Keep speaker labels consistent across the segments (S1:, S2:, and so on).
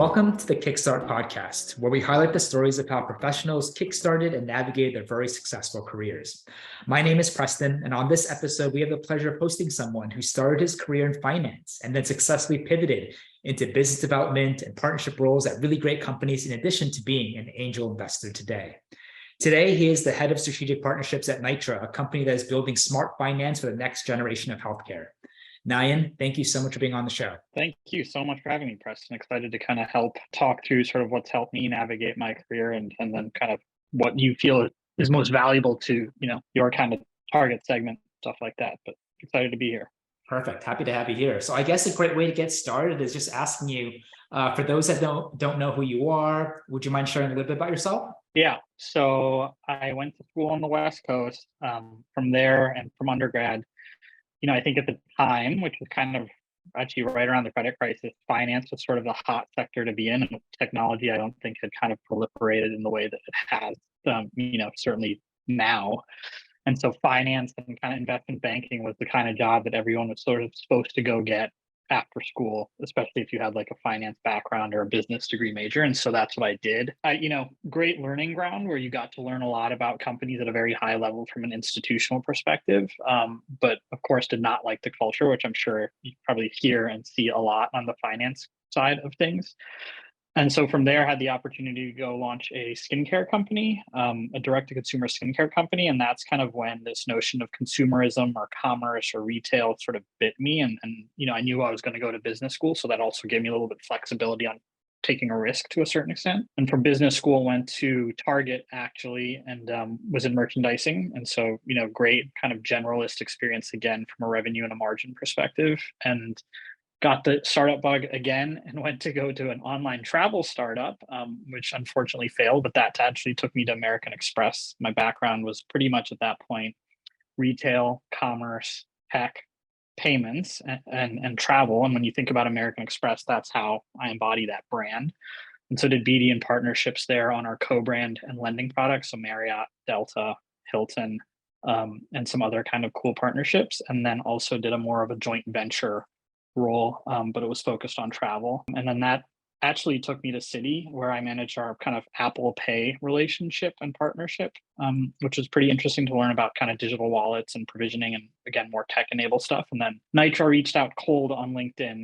S1: Welcome to the Kickstart podcast, where we highlight the stories of how professionals kickstarted and navigated their very successful careers. My name is Preston, and on this episode, we have the pleasure of hosting someone who started his career in finance and then successfully pivoted into business development and partnership roles at really great companies, in addition to being an angel investor today. Today, he is the head of strategic partnerships at Nitra, a company that is building smart finance for the next generation of healthcare. Nayan, thank you so much for being on the show.
S2: Thank you so much for having me, Preston. Excited to kind of help talk through sort of what's helped me navigate my career and then kind of what you feel is most valuable to, your kind of target segment, stuff like that. But excited to be here.
S1: Perfect. Happy to have you here. So I guess a great way to get started is just asking you, for those that don't know who you are, would you mind sharing a little bit about yourself?
S2: Yeah. So I went to school on the West Coast. From there and from undergrad, I think at the time, which was kind of actually right around the credit crisis, finance was sort of the hot sector to be in. And technology, I don't think had kind of proliferated in the way that it has, certainly now. And so finance and kind of investment banking was the kind of job that everyone was sort of supposed to go get after school, especially if you had like a finance background or a business degree major. And so that's what I did. Great learning ground where you got to learn a lot about companies at a very high level from an institutional perspective. But of course, did not like the culture, which I'm sure you probably hear and see a lot on the finance side of things. And so from there, I had the opportunity to go launch a skincare company, a direct-to-consumer skincare company. And that's kind of when this notion of consumerism or commerce or retail sort of bit me. And I knew I was going to go to business school. So that also gave me a little bit of flexibility on taking a risk to a certain extent. And from business school, went to Target actually, and was in merchandising. And so, great kind of generalist experience again from a revenue and a margin perspective. And got the startup bug again and went to go to an online travel startup, which unfortunately failed, but that actually took me to American Express. My background was pretty much at that point retail, commerce, tech, payments, and travel. And when you think about American Express, that's how I embody that brand. And so did BD and partnerships there on our co-brand and lending products, so Marriott, Delta, Hilton, and some other kind of cool partnerships. And then also did a more of a joint venture role, but it was focused on travel. And then that actually took me to Citi, where I managed our kind of Apple Pay relationship and partnership, which was pretty interesting to learn about kind of digital wallets and provisioning and, again, more tech-enabled stuff. And then Nitra reached out cold on LinkedIn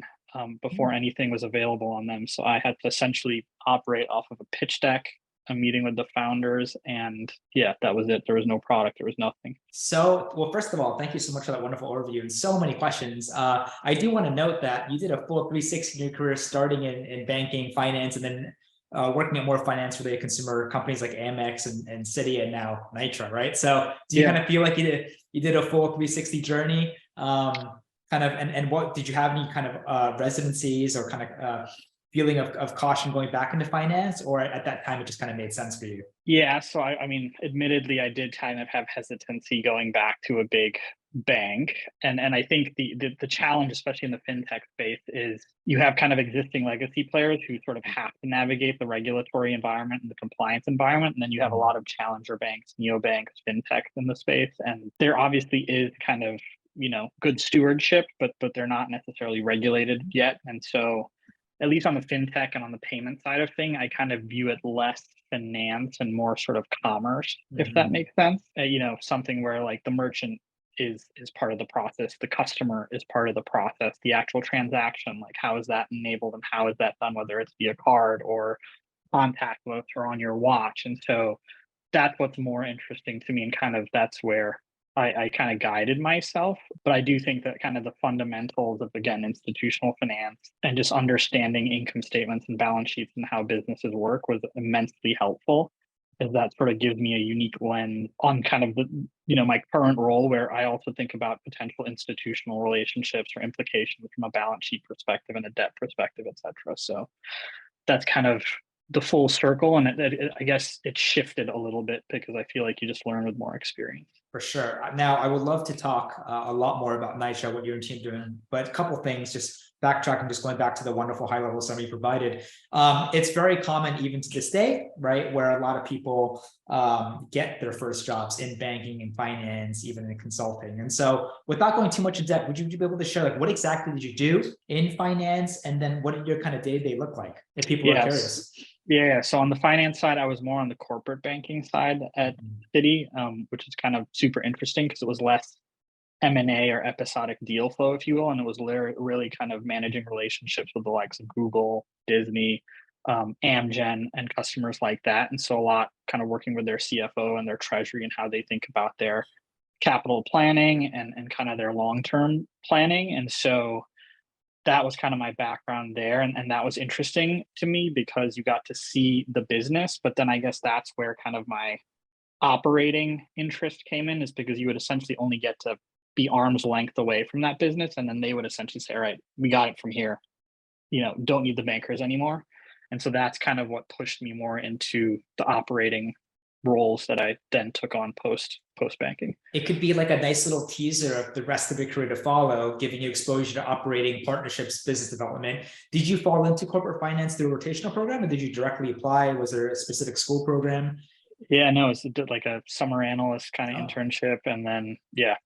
S2: before anything was available on them. So I had to essentially operate off of a pitch deck, a meeting with the founders, and yeah, that was it. There was no product, there was nothing.
S1: So, well, first of all, thank you so much for that wonderful overview and so many questions. I do want to note that you did a full 360 in your career, starting in banking, finance, and then working at more finance-related consumer companies like Amex and Citi, and now Nitra, right? So, do you kind of feel like you did a full 360 journey? And what did you have any kind of residencies or kind of feeling of caution going back into finance, or at that time it just kind of made sense for you?
S2: Yeah, so I mean, admittedly, I did kind of have hesitancy going back to a big bank, and I think the challenge, especially in the fintech space, is you have kind of existing legacy players who sort of have to navigate the regulatory environment and the compliance environment, and then you have a lot of challenger banks, neobanks, fintechs in the space, and there obviously is kind of good stewardship, but they're not necessarily regulated yet, and so, at least on the fintech and on the payment side of thing, I kind of view it less finance and more sort of commerce, if that makes sense. Something where like the merchant is part of the process, the customer is part of the process, the actual transaction, like how is that enabled and how is that done, whether it's via card or contactless or on your watch. And so that's what's more interesting to me, and kind of that's where I kind of guided myself. But I do think that kind of the fundamentals of, again, institutional finance and just understanding income statements and balance sheets and how businesses work was immensely helpful, as that sort of gives me a unique lens on kind of my current role, where I also think about potential institutional relationships or implications from a balance sheet perspective and a debt perspective, et cetera. So that's kind of the full circle. And I guess it shifted a little bit because I feel like you just learn with more experience.
S1: For sure. Now, I would love to talk a lot more about Nitra, what you and team doing, but a couple things, just backtracking, just going back to the wonderful high level summary you provided. It's very common even to this day, right, where a lot of people get their first jobs in banking and finance, even in consulting. And so without going too much in depth, would you be able to share like what exactly did you do in finance? And then what did your kind of day-to-day look like if people are
S2: Yes.
S1: curious?
S2: Yeah. So on the finance side, I was more on the corporate banking side at Citi, which is kind of super interesting because it was less M&A or episodic deal flow, if you will, and it was really kind of managing relationships with the likes of Google, Disney, Amgen, and customers like that. And so a lot kind of working with their CFO and their treasury and how they think about their capital planning and kind of their long-term planning. And so that was kind of my background there. And that was interesting to me because you got to see the business. But then I guess that's where kind of my operating interest came in, is because you would essentially only get to be arm's length away from that business. And then they would essentially say, all right, we got it from here. Don't need the bankers anymore. And so that's kind of what pushed me more into the operating roles that I then took on post banking.
S1: It could be like a nice little teaser of the rest of your career to follow, giving you exposure to operating, partnerships, business development. Did you fall into corporate finance through a rotational program, or did you directly apply? Was there a specific school program?
S2: Yeah, no, it's like a summer analyst kind of
S1: Oh.
S2: internship, and then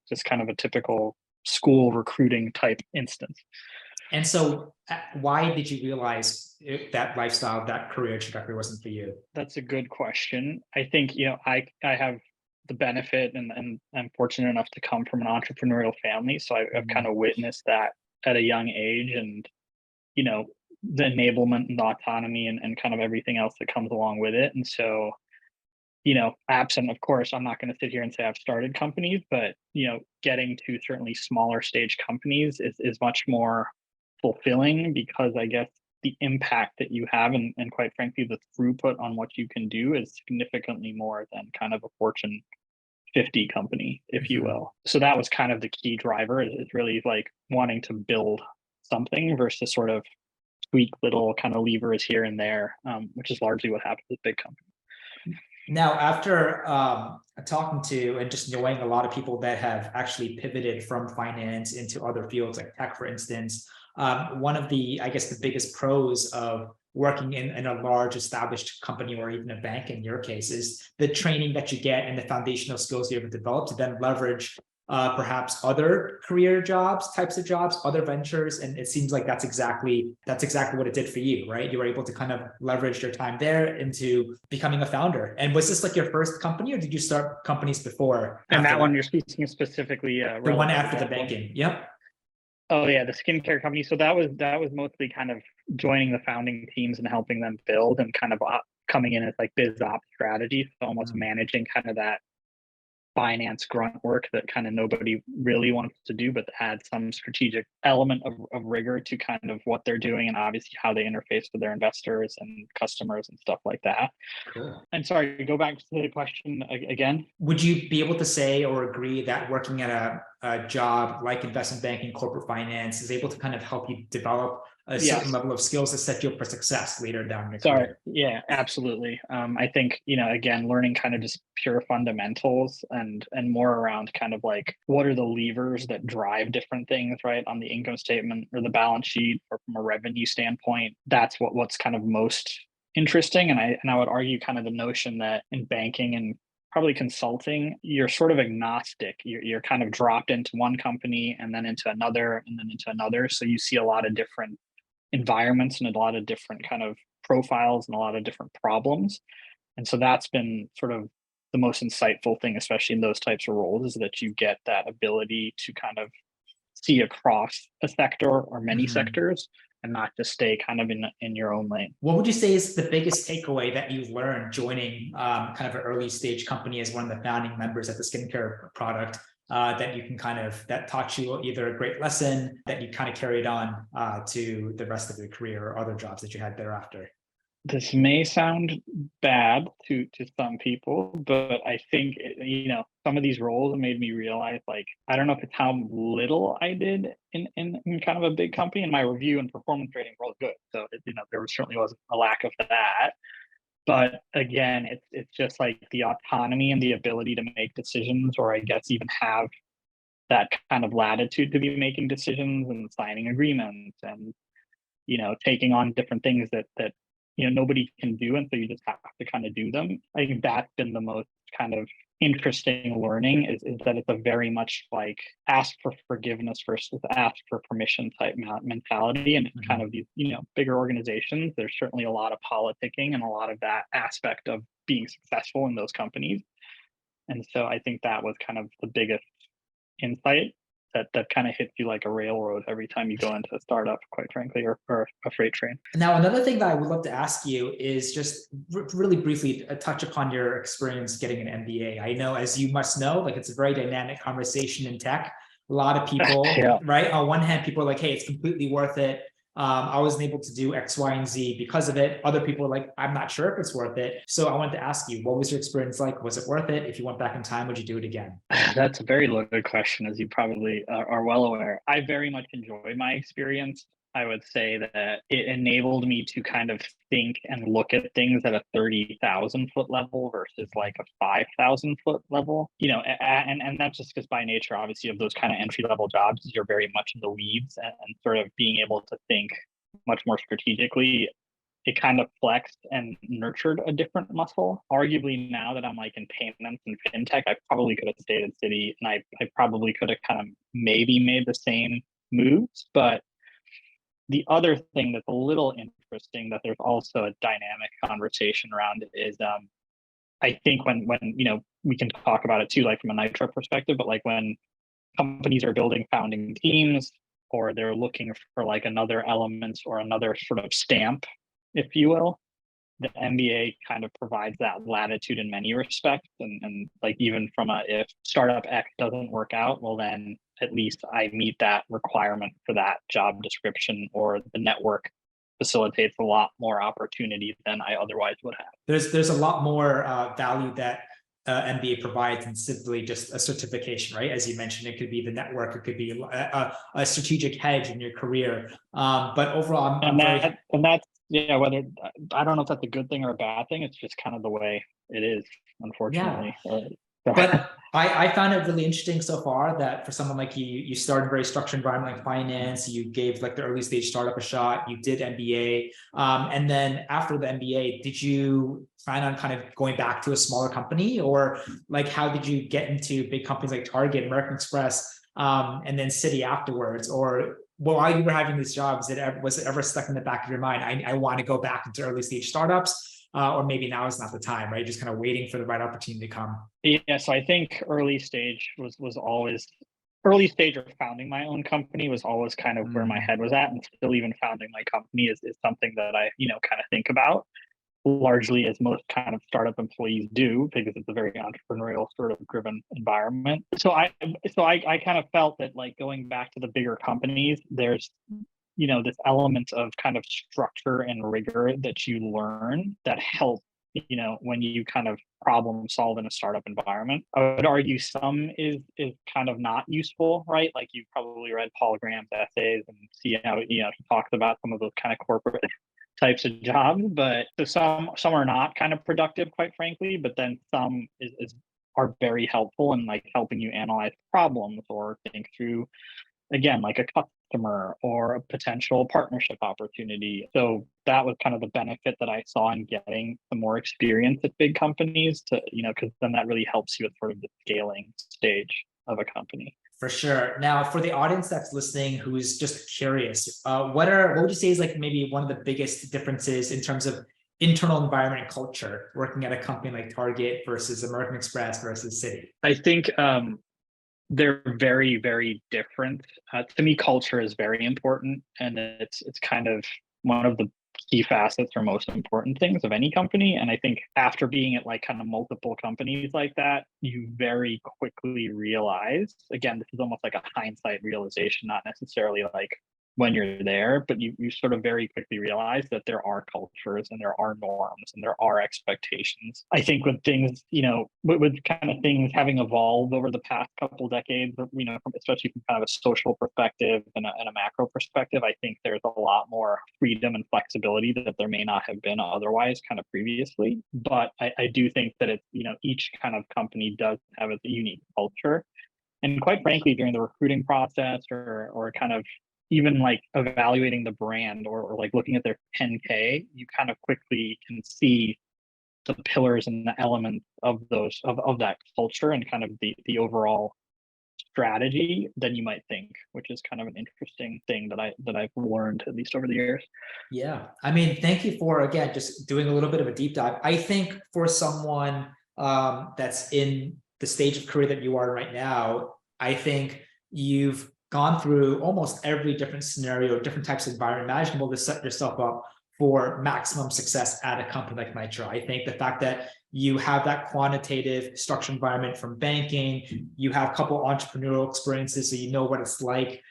S2: just kind of a typical school recruiting type instance.
S1: And so why did you realize that lifestyle, that career trajectory wasn't for you?
S2: That's a good question. I think, I have the benefit and I'm fortunate enough to come from an entrepreneurial family. So I've kind of witnessed that at a young age, and, the enablement and the autonomy and kind of everything else that comes along with it. And so, absent, of course, I'm not going to sit here and say I've started companies, but, getting to certainly smaller stage companies is much more fulfilling, because I guess the impact that you have and quite frankly, the throughput on what you can do is significantly more than kind of a Fortune 50 company, if you will. So that was kind of the key driver, is really like wanting to build something versus sort of tweak little kind of levers here and there, which is largely what happens with big companies.
S1: Now, after talking to and just knowing a lot of people that have actually pivoted from finance into other fields like tech, for instance, one of the, I guess, the biggest pros of working in a large established company or even a bank in your case is the training that you get and the foundational skills you're able to develop to then leverage perhaps other career jobs, types of jobs, other ventures. And it seems like that's exactly what it did for you, right? You were able to kind of leverage your time there into becoming a founder. And was this like your first company, or did you start companies before?
S2: And that one you're speaking specifically,
S1: the one after the banking. Yep.
S2: Oh yeah, the skincare company. So that was mostly kind of joining the founding teams and helping them build, and kind of coming in as like biz ops strategy, so almost managing kind of that finance grunt work that kind of nobody really wants to do, but add some strategic element of rigor to kind of what they're doing, and obviously how they interface with their investors and customers and stuff like that.
S1: Cool.
S2: And sorry, go back to the question again.
S1: Would you be able to say or agree that working at a job like investment banking, corporate finance is able to kind of help you develop a certain level of skills that set you up for success later down your career?
S2: Yeah, absolutely. I think, again, learning kind of just pure fundamentals and more around kind of like what are the levers that drive different things, right, on the income statement or the balance sheet or from a revenue standpoint. That's what's kind of most interesting. And I would argue kind of the notion that in banking and probably consulting, you're sort of agnostic. You're kind of dropped into one company and then into another and then into another. So you see a lot of different environments and a lot of different kind of profiles and a lot of different problems. And so that's been sort of the most insightful thing, especially in those types of roles, is that you get that ability to kind of see across a sector or many sectors and not just stay kind of in your own lane.
S1: What would you say is the biggest takeaway that you've learned joining kind of an early stage company as one of the founding members at the skincare product that you can that taught you either a great lesson that you kind of carried on to the rest of your career or other jobs that you had thereafter?
S2: This may sound bad to some people, but I think, some of these roles have made me realize, like, I don't know if it's how little I did in kind of a big company, and my review and performance rating were all good. So, there certainly wasn't a lack of that. But again, it's just like the autonomy and the ability to make decisions, or I guess even have that kind of latitude to be making decisions and signing agreements and taking on different things that nobody can do, and so you just have to kind of do them. I think that's been the most kind of interesting learning is that it's a very much like ask for forgiveness versus ask for permission type mentality. And it's kind of these bigger organizations, there's certainly a lot of politicking and a lot of that aspect of being successful in those companies. And so I think that was kind of the biggest insight that kind of hits you like a railroad every time you go into a startup, quite frankly, or a freight train.
S1: Now, another thing that I would love to ask you is just really briefly touch upon your experience getting an MBA. I know, as you must know, like it's a very dynamic conversation in tech. A lot of people,
S2: Yeah.
S1: right? On one hand, people are like, hey, it's completely worth it. I wasn't able to do X, Y, and Z because of it. Other people are like, I'm not sure if it's worth it. So I wanted to ask you, what was your experience like? Was it worth it? If you went back in time, would you do it again?
S2: That's a very loaded question, as you probably are well aware. I very much enjoyed my experience. I would say that it enabled me to kind of think and look at things at a 30,000 foot level versus like a 5,000 foot level. And that's just because by nature, obviously, of those kind of entry level jobs, you're very much in the weeds, and sort of being able to think much more strategically. It kind of flexed and nurtured a different muscle. Arguably, now that I'm like in payments and fintech, I probably could have stayed at Citi, and I probably could have kind of maybe made the same moves. But the other thing that's a little interesting that there's also a dynamic conversation around is I think when we can talk about it too, like from a Nitra perspective, but like when companies are building founding teams, or they're looking for like another element or another sort of stamp, if you will, the MBA kind of provides that latitude in many respects. And like even from if startup X doesn't work out, well, then at least I meet that requirement for that job description, or the network facilitates a lot more opportunity than I otherwise would have.
S1: There's a lot more value that MBA provides than simply just a certification, right? As you mentioned, it could be the network, it could be a strategic hedge in your career. But overall,
S2: that's whether I don't know if that's a good thing or a bad thing. It's just kind of the way it is, unfortunately.
S1: Yeah. But I found it really interesting so far that for someone like you started a very structured environment like finance, you gave like the early stage startup a shot, you did MBA. And then after the MBA, did you plan on kind of going back to a smaller company, or like how did you get into big companies like Target, American Express, and then Citi afterwards? Or while you were having this job, was it ever stuck in the back of your mind, I want to go back into early stage startups? Or maybe now is not the time, right? Just kind of waiting for the right opportunity to come.
S2: Yeah, so I think early stage was always early stage, or founding my own company was always kind of where my head was at, and still even founding my company is something that I kind of think about largely, as most kind of startup employees do, because it's a very entrepreneurial sort of driven environment. So I kind of felt that like going back to the bigger companies, there's this element of kind of structure and rigor that you learn that help when you kind of problem solve in a startup environment. I would argue some is kind of not useful, right? Like you've probably read Paul Graham's essays and see how he talks about some of those kind of corporate types of jobs. But so some are not kind of productive, quite frankly, but then some are very helpful in like helping you analyze problems or think through, again, like a customer or a potential partnership opportunity. So that was kind of the benefit that I saw in getting the more experience at big companies, to because then that really helps you at sort of the scaling stage of a company.
S1: For sure. Now, for the audience that's listening who's just curious, what would you say is like maybe one of the biggest differences in terms of internal environment and culture working at a company like Target versus American Express versus Citi?
S2: I think they're very, very different. To me, culture is very important, and it's kind of one of the key facets or most important things of any company. And I think after being at like kind of multiple companies like that, you very quickly realize, again, this is almost like a hindsight realization, not necessarily like when you're there, but you sort of very quickly realize that there are cultures and there are norms and there are expectations. I think with things, with kind of things having evolved over the past couple decades, especially from kind of a social perspective and a macro perspective, I think there's a lot more freedom and flexibility that there may not have been otherwise kind of previously. But I do think that it's, each kind of company does have its unique culture. And quite frankly, during the recruiting process or kind of even like evaluating the brand or like looking at their 10K, you kind of quickly can see the pillars and the elements of those of that culture and kind of the overall strategy than you might think, which is kind of an interesting thing that I've learned at least over the years.
S1: Yeah, I mean, thank you for, again, just doing a little bit of a deep dive. I think for someone that's in the stage of career that you are right now, I think you've gone through almost every different scenario, different types of environment imaginable to set yourself up for maximum success at a company like Nitra. I think the fact that you have that quantitative structured environment from banking, you have a couple entrepreneurial experiences, so you know what it's like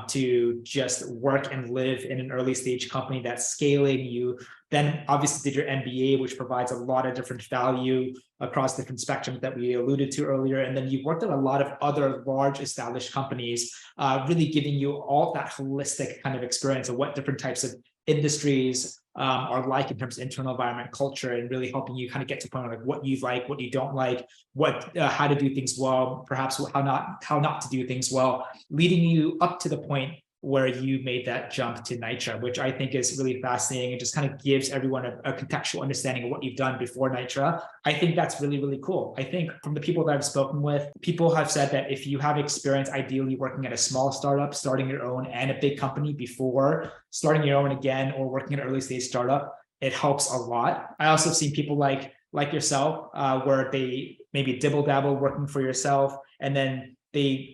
S1: to just work and live in an early stage company that's scaling. You then obviously did your MBA, which provides a lot of different value across different spectrums that we alluded to earlier. And then you've worked at a lot of other large established companies, really giving you all that holistic kind of experience of what different types of industries are like in terms of internal environment, culture, and really helping you kind of get to the point of like what you like, what you don't like, how to do things well, perhaps how not to do things well, leading you up to the point where you made that jump to Nitra, which I think is really fascinating and just kind of gives everyone a contextual understanding of what you've done before Nitra. I think that's really, really cool. I think from the people that I've spoken with, people have said that if you have experience, ideally working at a small startup, starting your own and a big company before starting your own again, or working at an early stage startup, it helps a lot. I also have seen people like yourself, where they maybe dibble dabble working for yourself, and then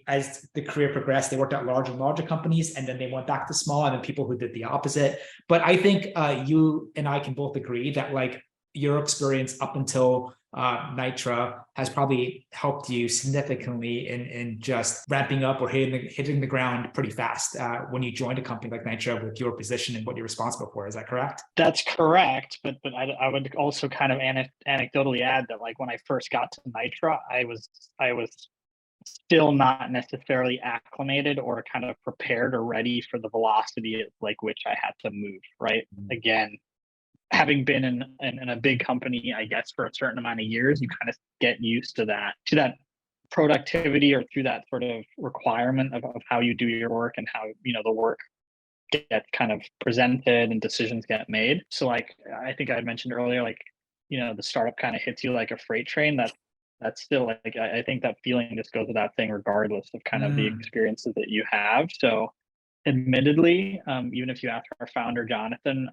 S1: as the career progressed, they worked at larger and larger companies, and then they went back to small, and then people who did the opposite. But I think you and I can both agree that like your experience up until Nitra has probably helped you significantly in just ramping up or hitting the ground pretty fast when you joined a company like Nitra with your position and what you're responsible for. Is that correct?
S2: That's correct, but I would also kind of anecdotally add that like when I first got to Nitra, I was still not necessarily acclimated or kind of prepared or ready for the velocity at like which I had to move, right? Again, having been in a big company, I guess, for a certain amount of years, you kind of get used to that productivity or to that sort of requirement of how you do your work and how, the work gets kind of presented and decisions get made. So like, I think I had mentioned earlier, like, the startup kind of hits you like a freight train. That's still like, I think that feeling just goes without saying, regardless of kind of the experiences that you have. So admittedly, even if you ask our founder, Jonathan,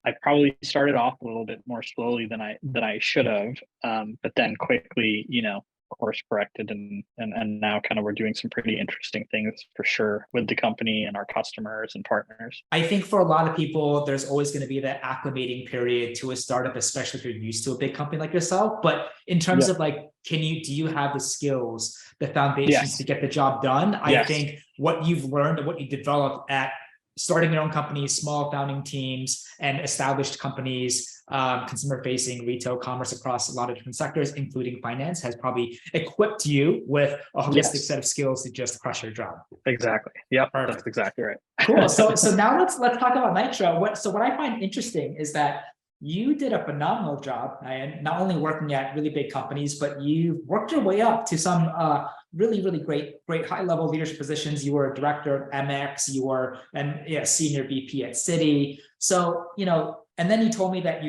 S2: I probably started off a little bit more slowly than I should have, but then quickly, course corrected and now kind of we're doing some pretty interesting things for sure with the company and our customers and partners.
S1: I think for a lot of people, there's always going to be that acclimating period to a startup, especially if you're used to a big company like yourself. But in terms of like, do you have the skills, the foundations to get the job done? I think what you've learned and what you developed at starting your own companies, small founding teams, and established companies, consumer-facing retail commerce across a lot of different sectors, including finance, has probably equipped you with a holistic set of skills to just crush your job.
S2: Exactly. Yep. Perfect. That's exactly right.
S1: Cool. So now let's talk about Nitra. What I find interesting is that you did a phenomenal job, Nayan, not only working at really big companies, but you worked your way up to some really, really great high-level leadership positions. You were a director at MX, you were a senior VP at Citi. So, and then you told me that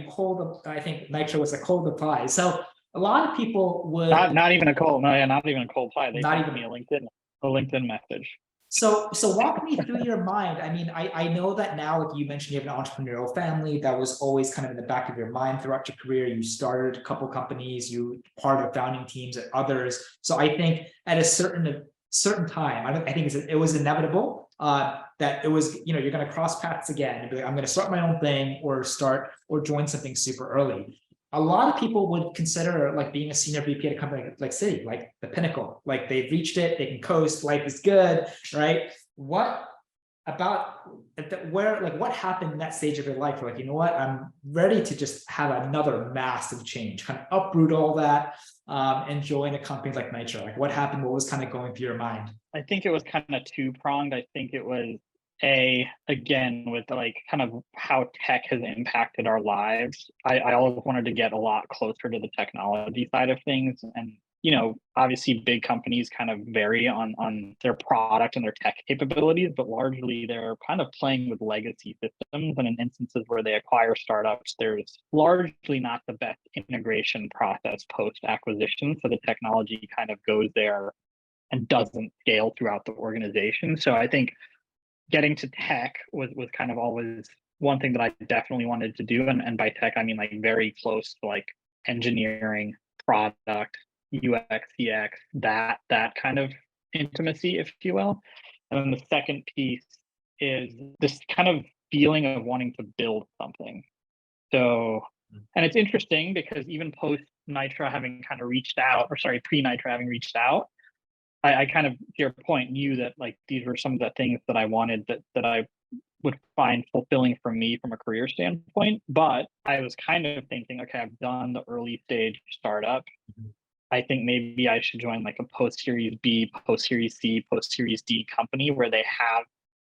S1: I think Nitra was a cold apply. So a lot of people would
S2: not even a cold pie. They sent me a LinkedIn message.
S1: So walk me through your mind. I mean, I know that now, like you mentioned, you have an entrepreneurial family that was always kind of in the back of your mind throughout your career. You started a couple companies, you part of founding teams at others. So I think at a certain time, I think it was inevitable that it was, you're going to cross paths again and be like, I'm going to start my own thing or join something super early. A lot of people would consider like being a senior VP at a company like Citi, like the pinnacle, like they've reached it, they can coast, life is good, right? about where, like, what happened in that stage of your life? You're like, you know what, I'm ready to just have another massive change, kind of uproot all that, and join a company like Nitra. Like, what happened? What was kind of going through your mind?
S2: I think it was kind of two-pronged. I think it was again, with like kind of how tech has impacted our lives. I always wanted to get a lot closer to the technology side of things. And, obviously big companies kind of vary on their product and their tech capabilities, but largely they're kind of playing with legacy systems. And in instances where they acquire startups, there's largely not the best integration process post-acquisition. So the technology kind of goes there and doesn't scale throughout the organization. So I think getting to tech was kind of always one thing that I definitely wanted to do. And by tech, I mean like very close to like engineering, product, UX, CX, that kind of intimacy, if you will. And then the second piece is this kind of feeling of wanting to build something. So, and it's interesting because even post Nitra having kind of reached out, or sorry, pre Nitra having reached out, I kind of, to your point, knew that like these were some of the things that I wanted that I would find fulfilling for me from a career standpoint. But I was kind of thinking, okay, I've done the early stage startup. I think maybe I should join like a post Series B, post Series C, post Series D company where they have,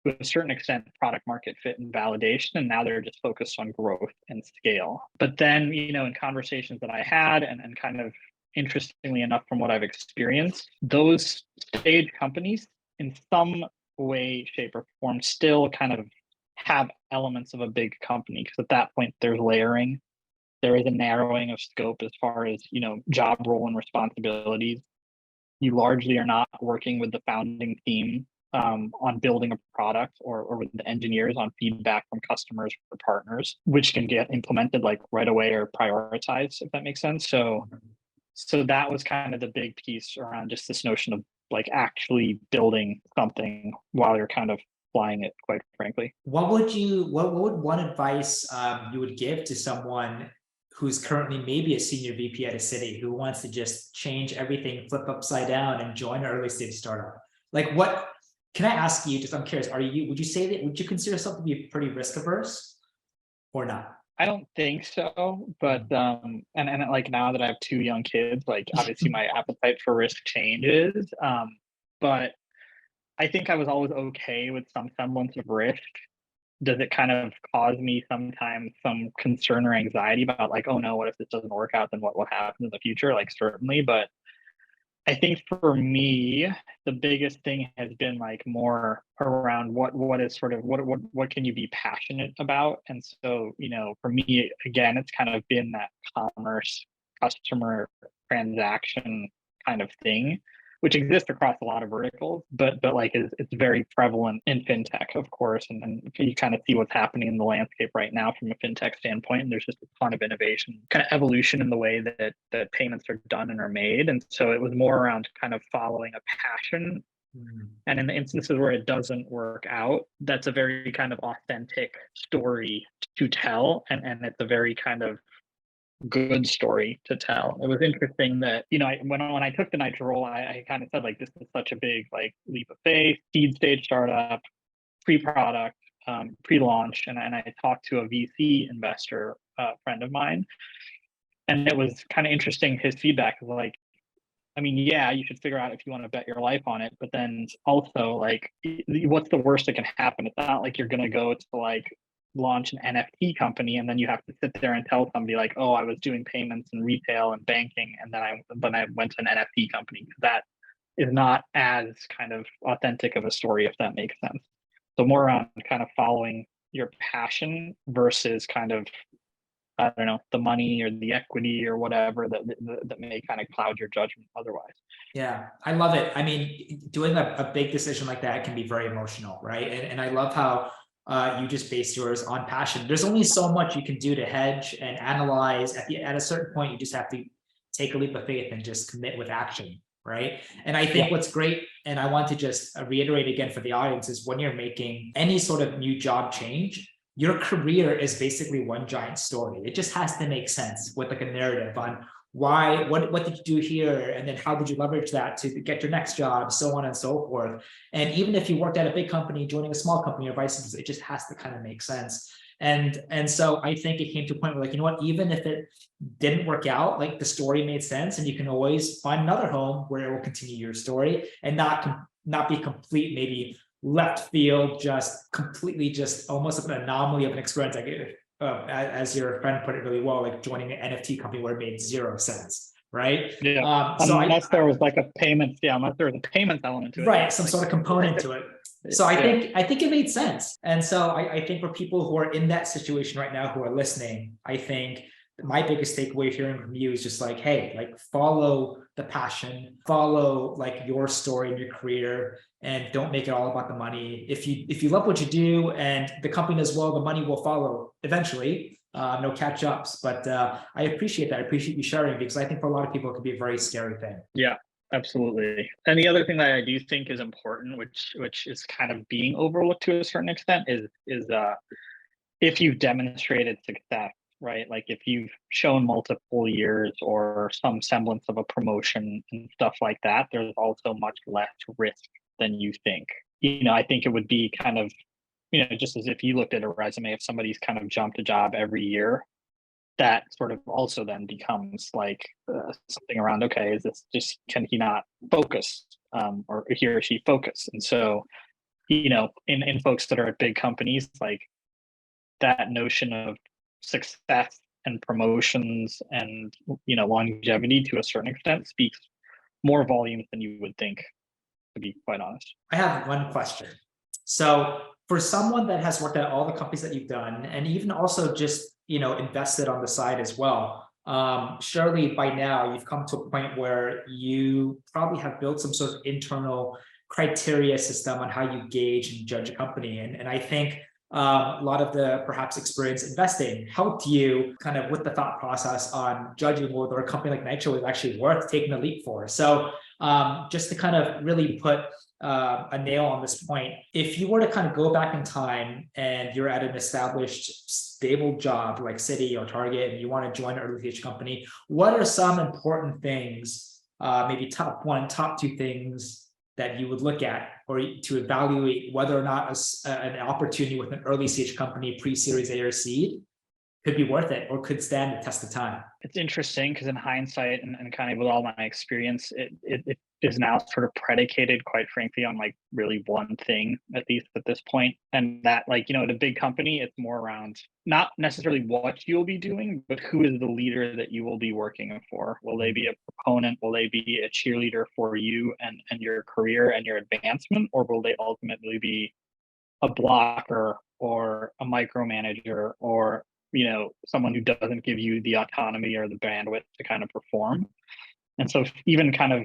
S2: to a certain extent, product market fit and validation. And now they're just focused on growth and scale. But then, in conversations that I had and kind of interestingly enough, from what I've experienced, those stage companies in some way, shape, or form still kind of have elements of a big company, because at that point there's layering, there is a narrowing of scope as far as job role and responsibilities. You largely are not working with the founding team on building a product, or with the engineers on feedback from customers or partners, which can get implemented like right away or prioritized, if that makes sense. So that was kind of the big piece around just this notion of like actually building something while you're kind of flying it, quite frankly.
S1: What would one advice you would give to someone who's currently maybe a senior VP at a Citi who wants to just change everything, flip upside down, and join an early stage startup? Like, what can I ask you? Just, I'm curious. Would you consider yourself to be pretty risk averse or not?
S2: I don't think so, but and like now that I have two young kids, like obviously my appetite for risk changes. But I think I was always okay with some semblance of risk. Does it kind of cause me sometimes some concern or anxiety about like, oh no, what if this doesn't work out? Then what will happen in the future? Like certainly, but I think for me, the biggest thing has been like more around what is sort of what can you be passionate about? And so, for me, again, it's kind of been that commerce, customer transaction kind of thing, which exists across a lot of verticals, but like it's very prevalent in fintech, of course. And you kind of see what's happening in the landscape right now from a fintech standpoint. And there's just a ton of innovation, kind of evolution in the way that payments are done and are made. And so it was more around kind of following a passion. And in the instances where it doesn't work out, that's a very kind of authentic story to tell. And it's a very kind of good story to tell. It was interesting that, when I took the Nitra role, I kind of said like, this is such a big like leap of faith, seed stage startup, pre-product, pre-launch. And I talked to a VC investor, friend of mine, and it was kind of interesting. His feedback was like, I mean, yeah, you should figure out if you want to bet your life on it, but then also like, what's the worst that can happen? It's not like you're going to go to like launch an NFT company and then you have to sit there and tell somebody like, oh, I was doing payments and retail and banking, and then I went to an NFT company. That is not as kind of authentic of a story, if that makes sense. So more around kind of following your passion versus kind of, I don't know, the money or the equity or whatever that may kind of cloud your judgment otherwise.
S1: Yeah, I love it. I mean, doing a big decision like that can be very emotional, right? And I love how you just base yours on passion. There's only so much you can do to hedge and analyze. At a certain point, you just have to take a leap of faith and just commit with action, right? And I think what's great, and I want to just reiterate again for the audience, is when you're making any sort of new job change, your career is basically one giant story. It just has to make sense with like a narrative on what did you do here? And then how did you leverage that to get your next job, so on and so forth. And even if you worked at a big company, joining a small company or vice versa, it just has to kind of make sense. And so I think it came to a point where, like, you know what, even if it didn't work out, like the story made sense, and you can always find another home where it will continue your story and not be complete, maybe left field, just completely, just almost an anomaly of an experience. Like, as your friend put it really well, like joining an NFT company where it made 0 sense, right?
S2: Yeah.
S1: So
S2: unless there was like a payment, unless there was a payment element to it.
S1: Right, some sort of component to it. So I think it made sense. And so I think for people who are in that situation right now, who are listening, I think my biggest takeaway hearing from you is just like, hey, like follow the passion, follow like your story and your career, and don't make it all about the money. If you love what you do and the company does well, the money will follow eventually. No catch ups, but I appreciate that. I appreciate you sharing, because I think for a lot of people it could be a very scary thing.
S2: Yeah, absolutely. And the other thing that I do think is important, which is kind of being overlooked to a certain extent, is if you've demonstrated success, right? Like if you've shown multiple years or some semblance of a promotion and stuff like that, there's also much less risk than you think. I think it would be kind of, just as if you looked at a resume, if somebody's kind of jumped a job every year, that sort of also then becomes like something around, okay, is this just, can he not focus, or he or she focus? And so, in folks that are at big companies, like that notion of success and promotions and longevity to a certain extent speaks more volumes than you would think, to be quite honest.
S1: I have one question. So for someone that has worked at all the companies that you've done, and even also just invested on the side as well, surely by now you've come to a point where you probably have built some sort of internal criteria system on how you gauge and judge a company. And I think a lot of the perhaps experience investing helped you kind of with the thought process on judging whether a company like Nitra was actually worth taking a leap for. So just to kind of really put a nail on this point, if you were to kind of go back in time and you're at an established, stable job like Citi or Target, and you want to join an early stage company, what are some important things, maybe top 1, top 2 things that you would look at, or to evaluate whether or not an opportunity with an early stage company, pre-series A or seed, could be worth it or could stand the test of time?
S2: It's interesting because in hindsight and kind of with all my experience, it is now sort of predicated, quite frankly, on like really one thing, at least at this point. And that, like, at a big company, it's more around not necessarily what you'll be doing, but who is the leader that you will be working for. Will they be a proponent? Will they be a cheerleader for you and your career and your advancement? Or will they ultimately be a blocker or a micromanager, or someone who doesn't give you the autonomy or the bandwidth to kind of perform? And so even kind of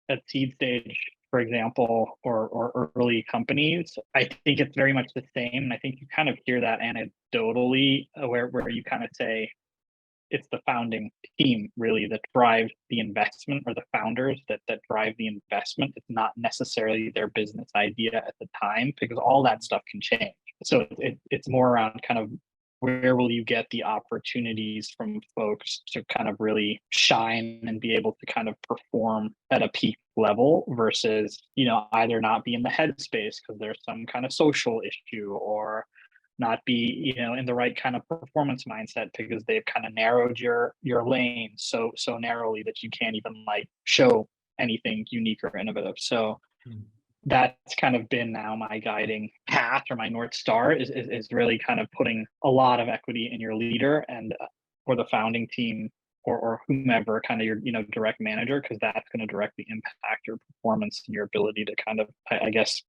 S2: at seed stage, for example, or early companies, I think it's very much the same. And I think you kind of hear that anecdotally, where you kind of say it's the founding team really that drives the investment, or the founders that drive the investment. It's not necessarily their business idea at the time, because all that stuff can change. So it's more around kind of where will you get the opportunities from folks to kind of really shine and be able to kind of perform at a peak level, versus, either not be in the headspace because there's some kind of social issue, or not be, in the right kind of performance mindset because they've kind of narrowed your lane so narrowly that you can't even like show anything unique or innovative. So that's kind of been now my guiding path, or my North Star is really kind of putting a lot of equity in your leader and or the founding team, or whomever kind of your direct manager, because that's going to directly impact your performance and your ability to kind of, I guess,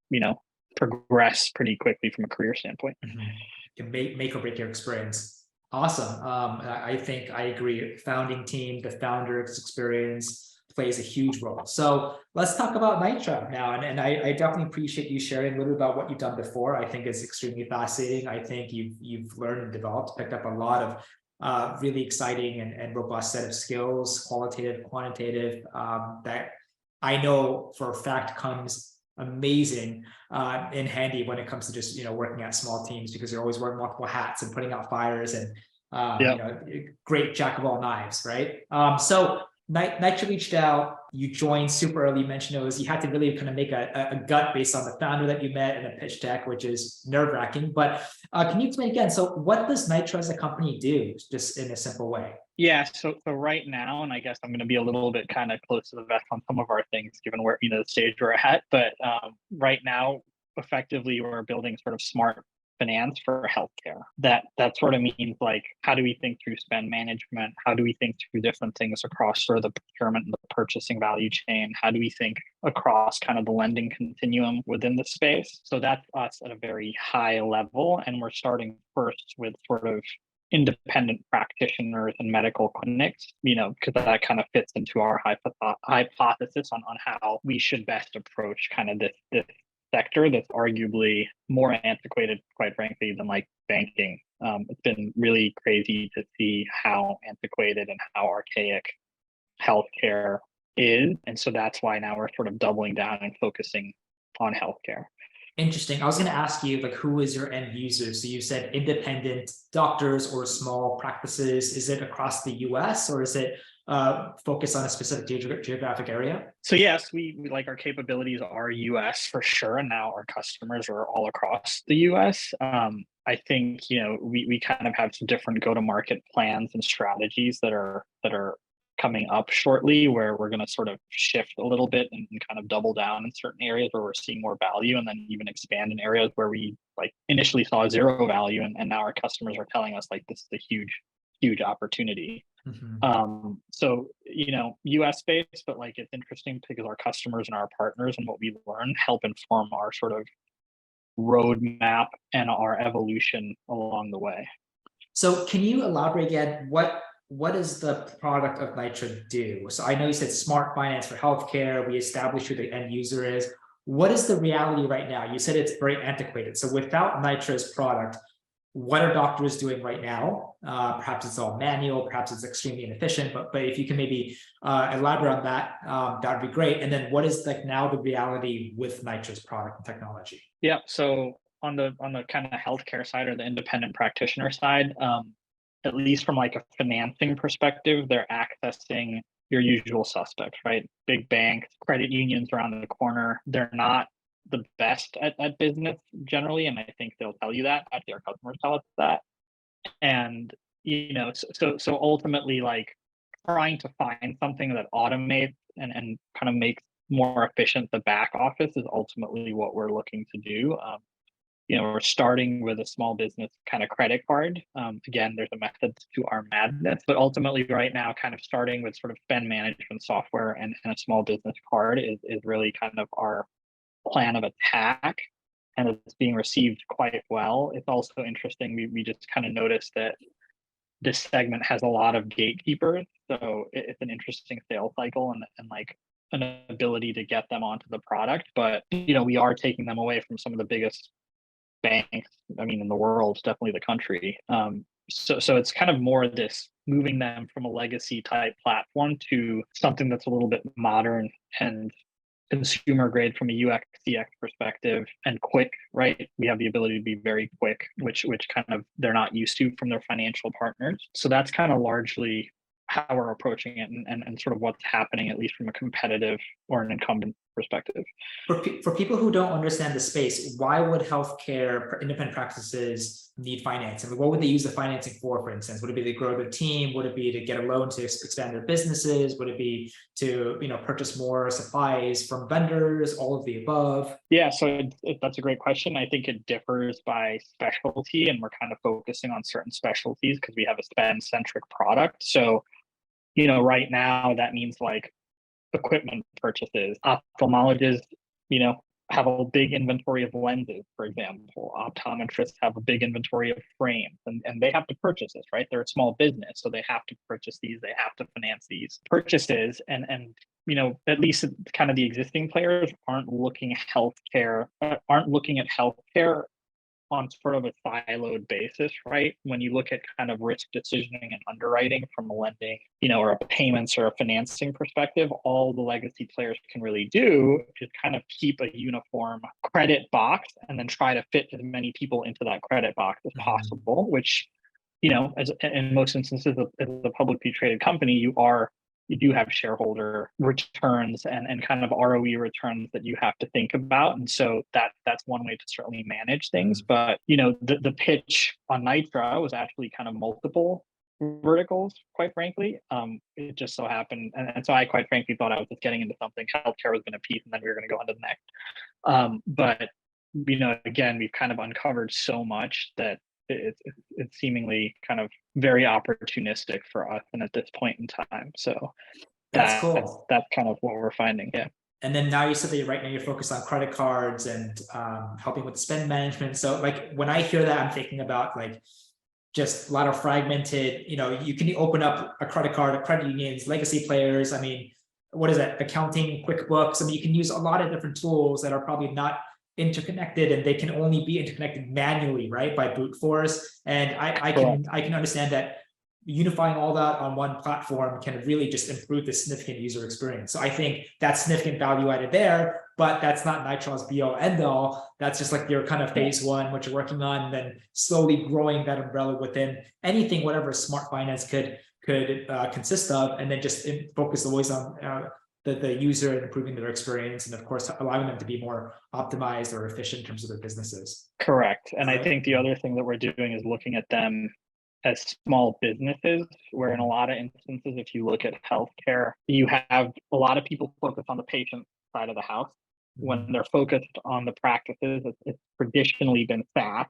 S2: progress pretty quickly from a career standpoint.
S1: Can make or break your experience. Awesome. I think I agree. Founding team, the founder's experience plays a huge role. So let's talk about Nitra now. And I definitely appreciate you sharing a little bit about what you've done before. I think it's extremely fascinating. I think you've learned and developed, picked up a lot of really exciting and robust set of skills, qualitative, quantitative, that I know for a fact comes amazing in handy when it comes to just working at small teams, because you're always wearing multiple hats and putting out fires, and
S2: Yeah.
S1: Great jack of all knives, right? So Nitra reached out, you joined super early. You mentioned you had to really kind of make a gut based on the founder that you met and a pitch deck, which is nerve-wracking. But can you explain again? So what does Nitra as a company do, just in a simple way?
S2: Yeah, so right now, and I guess I'm going to be a little bit kind of close to the vest on some of our things, given where the stage we're at. But right now, effectively, we're building sort of smart finance for healthcare. That sort of means like, how do we think through spend management? How do we think through different things across sort of the procurement and the purchasing value chain? How do we think across kind of the lending continuum within the space? So that's us at a very high level, and we're starting first with sort of independent practitioners and medical clinics, because that kind of fits into our hypothesis on how we should best approach kind of this sector that's arguably more antiquated, quite frankly, than like banking. It's been really crazy to see how antiquated and how archaic healthcare is. And so that's why now we're sort of doubling down and focusing on healthcare.
S1: Interesting. I was going to ask you, like, who is your end user? So you said independent doctors or small practices. Is it across the US, or is it focused on a specific geographic area?
S2: So yes, we like, our capabilities are US for sure, and now our customers are all across the US. I think we kind of have some different go-to-market plans and strategies that are coming up shortly, where we're going to sort of shift a little bit and kind of double down in certain areas where we're seeing more value, and then even expand in areas where we like initially saw zero value, and now our customers are telling us like, this is a huge opportunity. So US based, but like, it's interesting because our customers and our partners and what we learn help inform our sort of roadmap and our evolution along the way.
S1: So can you elaborate again, what does the product of Nitra do? So I know you said smart finance for healthcare. We established who the end user is. What is the reality right now? You said it's very antiquated. So without Nitra's product, what are doctors doing right now? Perhaps it's all manual, perhaps it's extremely inefficient, but if you can maybe elaborate on that, that would be great. And then what is like now the reality with Nitra's product and technology?
S2: Yeah, so on the kind of healthcare side, or the independent practitioner side, at least from like a financing perspective, they're accessing your usual suspects, right? Big banks, credit unions around the corner. They're not the best at business generally, and I think they'll tell you that. Actually, our customers tell us that. And so ultimately, like, trying to find something that automates and kind of makes more efficient the back office is ultimately what we're looking to do. We're starting with a small business kind of credit card. Again, there's a method to our madness, but ultimately right now, kind of starting with sort of spend management software and a small business card is really kind of our plan of attack, and it's being received quite well. It's also interesting. We just kind of noticed that this segment has a lot of gatekeepers, so it's an interesting sales cycle and like an ability to get them onto the product. But we are taking them away from some of the biggest banks, in the world, definitely the country. So it's kind of more this moving them from a legacy type platform to something that's a little bit modern and consumer grade from a UX CX perspective, and quick, right? We have the ability to be very quick, which kind of they're not used to from their financial partners. So that's kind of largely how we're approaching it, and sort of what's happening, at least from a competitive or an incumbent perspective.
S1: For people who don't understand the space, why would healthcare independent practices need financing? What would they use the financing for instance? Would it be to grow their team? Would it be to get a loan to expand their businesses? Would it be to purchase more supplies from vendors? All of the above?
S2: Yeah, so that's a great question. I think it differs by specialty, and we're kind of focusing on certain specialties because we have a spend-centric product. So right now that means like equipment purchases. Ophthalmologists, have a big inventory of lenses, for example. Optometrists have a big inventory of frames, and they have to purchase this, right? They're a small business, so they have to purchase these. They have to finance these purchases, and at least kind of the existing players aren't looking at healthcare on sort of a siloed basis, right? When you look at kind of risk decisioning and underwriting from a lending, or a payments or a financing perspective, all the legacy players can really do is kind of keep a uniform credit box and then try to fit as many people into that credit box as possible, which as in most instances, as a publicly traded company, you do have shareholder returns and kind of ROE returns that you have to think about. And so that's one way to certainly manage things. But the pitch on Nitra was actually kind of multiple verticals, quite frankly. It just so happened, and so I quite frankly thought I was just getting into something. Healthcare was going to piece, and then we were going to go on to the next. But again, we've kind of uncovered so much that it's seemingly kind of very opportunistic for us, and at this point in time. So
S1: That's cool.
S2: that's kind of what we're finding. Yeah.
S1: And then now you said that right now you're focused on credit cards and helping with spend management. So like when I hear that, I'm thinking about like just a lot of fragmented, you can open up a credit card, credit unions, legacy players. I mean, what is that? Accounting, QuickBooks. I mean, you can use a lot of different tools that are probably not interconnected, and they can only be interconnected manually, right? By brute force. And I can understand that unifying all that on one platform can really just improve the significant user experience. So I think that's significant value added there, but that's not Nitra's be all end all. That's just like your kind of phase one, what you're working on, and then slowly growing that umbrella within anything, whatever smart finance could consist of, and then just focus always on the user and improving their experience, and of course allowing them to be more optimized or efficient in terms of their businesses.
S2: Correct. And I think the other thing that we're doing is looking at them as small businesses, where in a lot of instances, if you look at healthcare, you have a lot of people focus on the patient side of the house. When they're focused on the practices, it's traditionally been SaaS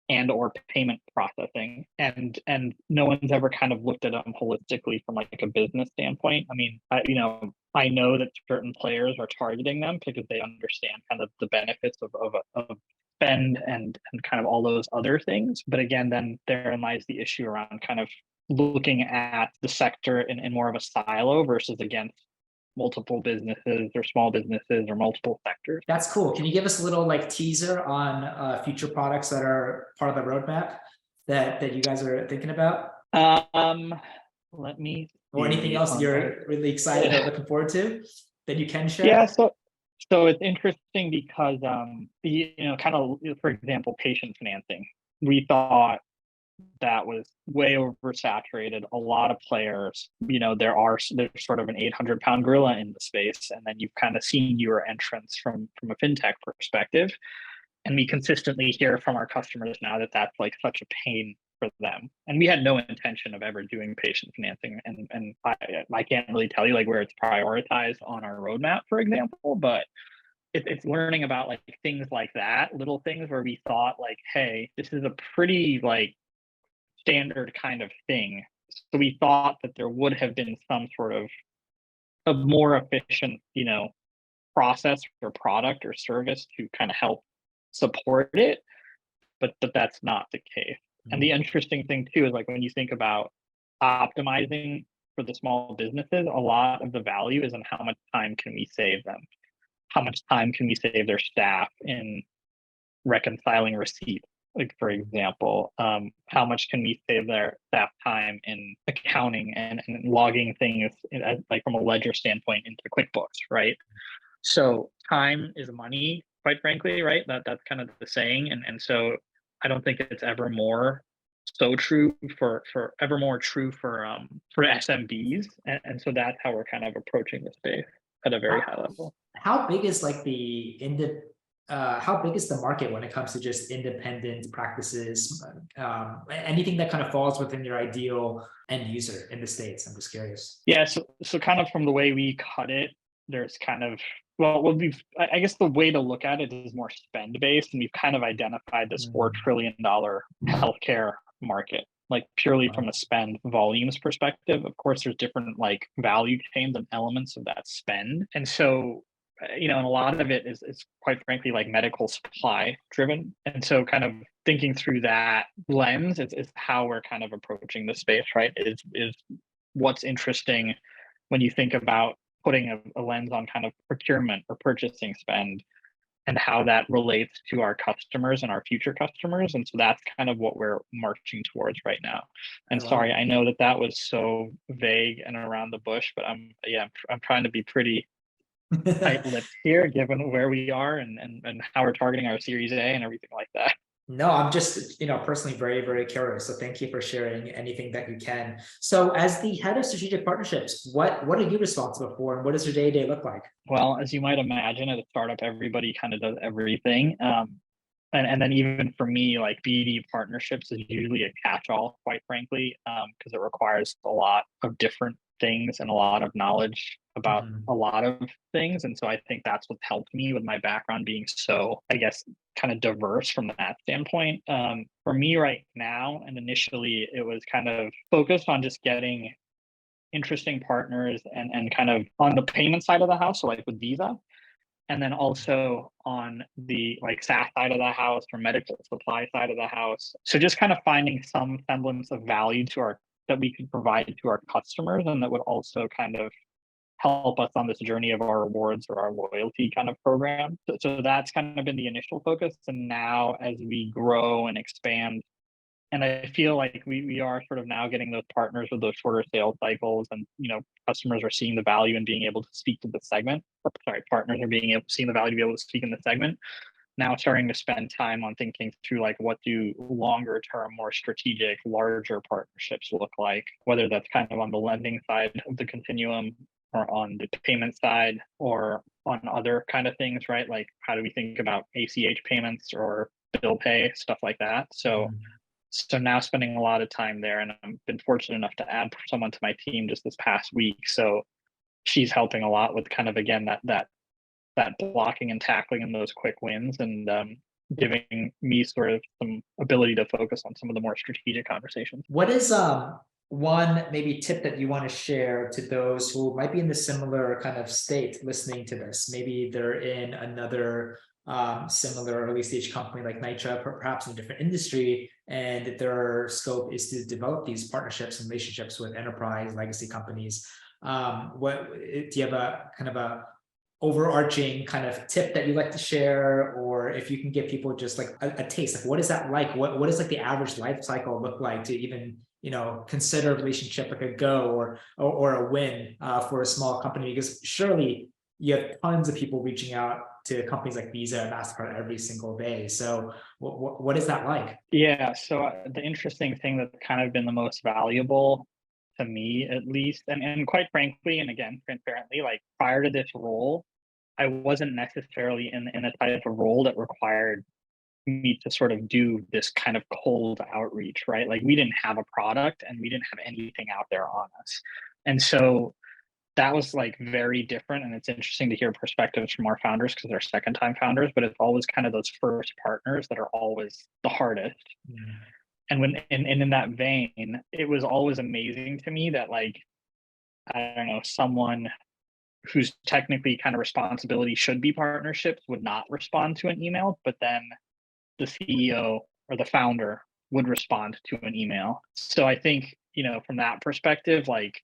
S2: and or payment processing, and no one's ever kind of looked at them holistically from like a business standpoint. I mean, I know that certain players are targeting them because they understand kind of the benefits of spend and kind of all those other things. But again, then therein lies the issue around kind of looking at the sector in more of a silo versus against multiple businesses or small businesses or multiple sectors.
S1: That's cool. Can you give us a little like teaser on future products that are part of the roadmap that you guys are thinking about?
S2: Let me
S1: or anything else you're really excited or looking forward to that you can share?
S2: Yeah, so it's interesting because kind of, for example, patient financing. We thought that was way oversaturated. A lot of players, there's sort of an 800-pound gorilla in the space, and then you've kind of seen newer entrants from a fintech perspective. And we consistently hear from our customers now that that's like such a pain for them. And we had no intention of ever doing patient financing. And I can't really tell you like where it's prioritized on our roadmap, for example, but it's learning about like things like that, little things where we thought like, hey, this is a pretty like standard kind of thing. So we thought that there would have been some sort of a more efficient, process or product or service to kind of help support it, but that's not the case. And the interesting thing too is like when you think about optimizing for the small businesses, a lot of the value is in how much time can we save them? How much time can we save their staff in reconciling receipts? Like, for example, how much can we save their staff time in accounting and logging things like from a ledger standpoint into QuickBooks, right? So time is money, quite frankly, right? That's kind of the saying. And so I don't think it's ever more so true for SMBs. And so that's how we're kind of approaching the space at a very high level.
S1: How big is like how big is the market when it comes to just independent practices? Anything that kind of falls within your ideal end user in the States? I'm just curious.
S2: Yeah, so kind of from the way we cut it, there's kind of I guess the way to look at it is more spend based, and we've kind of identified this $4 trillion healthcare market, like purely from a spend volumes perspective. Of course, there's different like value chains and elements of that spend, and so and a lot of it is quite frankly like medical supply driven. And so kind of thinking through that lens is how we're kind of approaching the space, right? Is what's interesting when you think about putting a lens on kind of procurement or purchasing spend and how that relates to our customers and our future customers. And so that's kind of what we're marching towards right now. And sorry, I know that was so vague and around the bush, but I'm trying to be pretty tight-lipped here, given where we are and how we're targeting our Series A and everything like that.
S1: No, I'm just, personally very, very curious. So thank you for sharing anything that you can. So as the head of strategic partnerships, what are you responsible for and what does your day-to-day look like?
S2: Well, as you might imagine, at a startup, everybody kind of does everything. And then even for me, like BD partnerships is usually a catch-all, quite frankly, because it requires a lot of different things and a lot of knowledge about
S1: Mhm.
S2: a lot of things. And so I think that's what helped me with my background being so, I guess, kind of diverse from that standpoint. For me right now, and initially it was kind of focused on just getting interesting partners and kind of on the payment side of the house, so like with Visa, and then also on the like SaaS side of the house or medical supply side of the house. So just kind of finding some semblance of value to our that we could provide to our customers, and that would also kind of help us on this journey of our rewards or our loyalty kind of program. So that's kind of been the initial focus. And now as we grow and expand, and I feel like we are sort of now getting those partners with those shorter sales cycles, and customers are seeing the value in being able to speak to the segment. Or, sorry, partners are being able seeing the value to be able to speak in the segment. Now starting to spend time on thinking through like what do longer term, more strategic, larger partnerships look like, whether that's kind of on the lending side of the continuum or on the payment side or on other kind of things, right? Like how do we think about ACH payments or bill pay, stuff like that. So now spending a lot of time there, and I've been fortunate enough to add someone to my team just this past week. So she's helping a lot with kind of again that blocking and tackling and those quick wins, and giving me sort of some ability to focus on some of the more strategic conversations.
S1: What is one maybe tip that you want to share to those who might be in the similar kind of state listening to this? Maybe they're in another similar early stage company like Nitra, perhaps in a different industry, and their scope is to develop these partnerships and relationships with enterprise legacy companies. What do you have a kind of a overarching kind of tip that you like to share, or if you can give people just like a taste, like what is that like? What is like the average life cycle look like to even consider a relationship like a go or a win for a small company? Because surely you have tons of people reaching out to companies like Visa and Mastercard every single day. So what is that like?
S2: Yeah. So the interesting thing that's kind of been the most valuable to me, at least, and quite frankly, and again, transparently, like prior to this role, I wasn't necessarily in a type of role that required me to sort of do this kind of cold outreach, right? Like we didn't have a product and we didn't have anything out there on us. And so that was like very different. And it's interesting to hear perspectives from our founders because they're second time founders, but it's always kind of those first partners that are always the hardest.
S1: Mm.
S2: And and in that vein, it was always amazing to me that like, I don't know, someone whose technically kind of responsibility should be partnerships would not respond to an email, but then the CEO or the founder would respond to an email. So I think, from that perspective, like,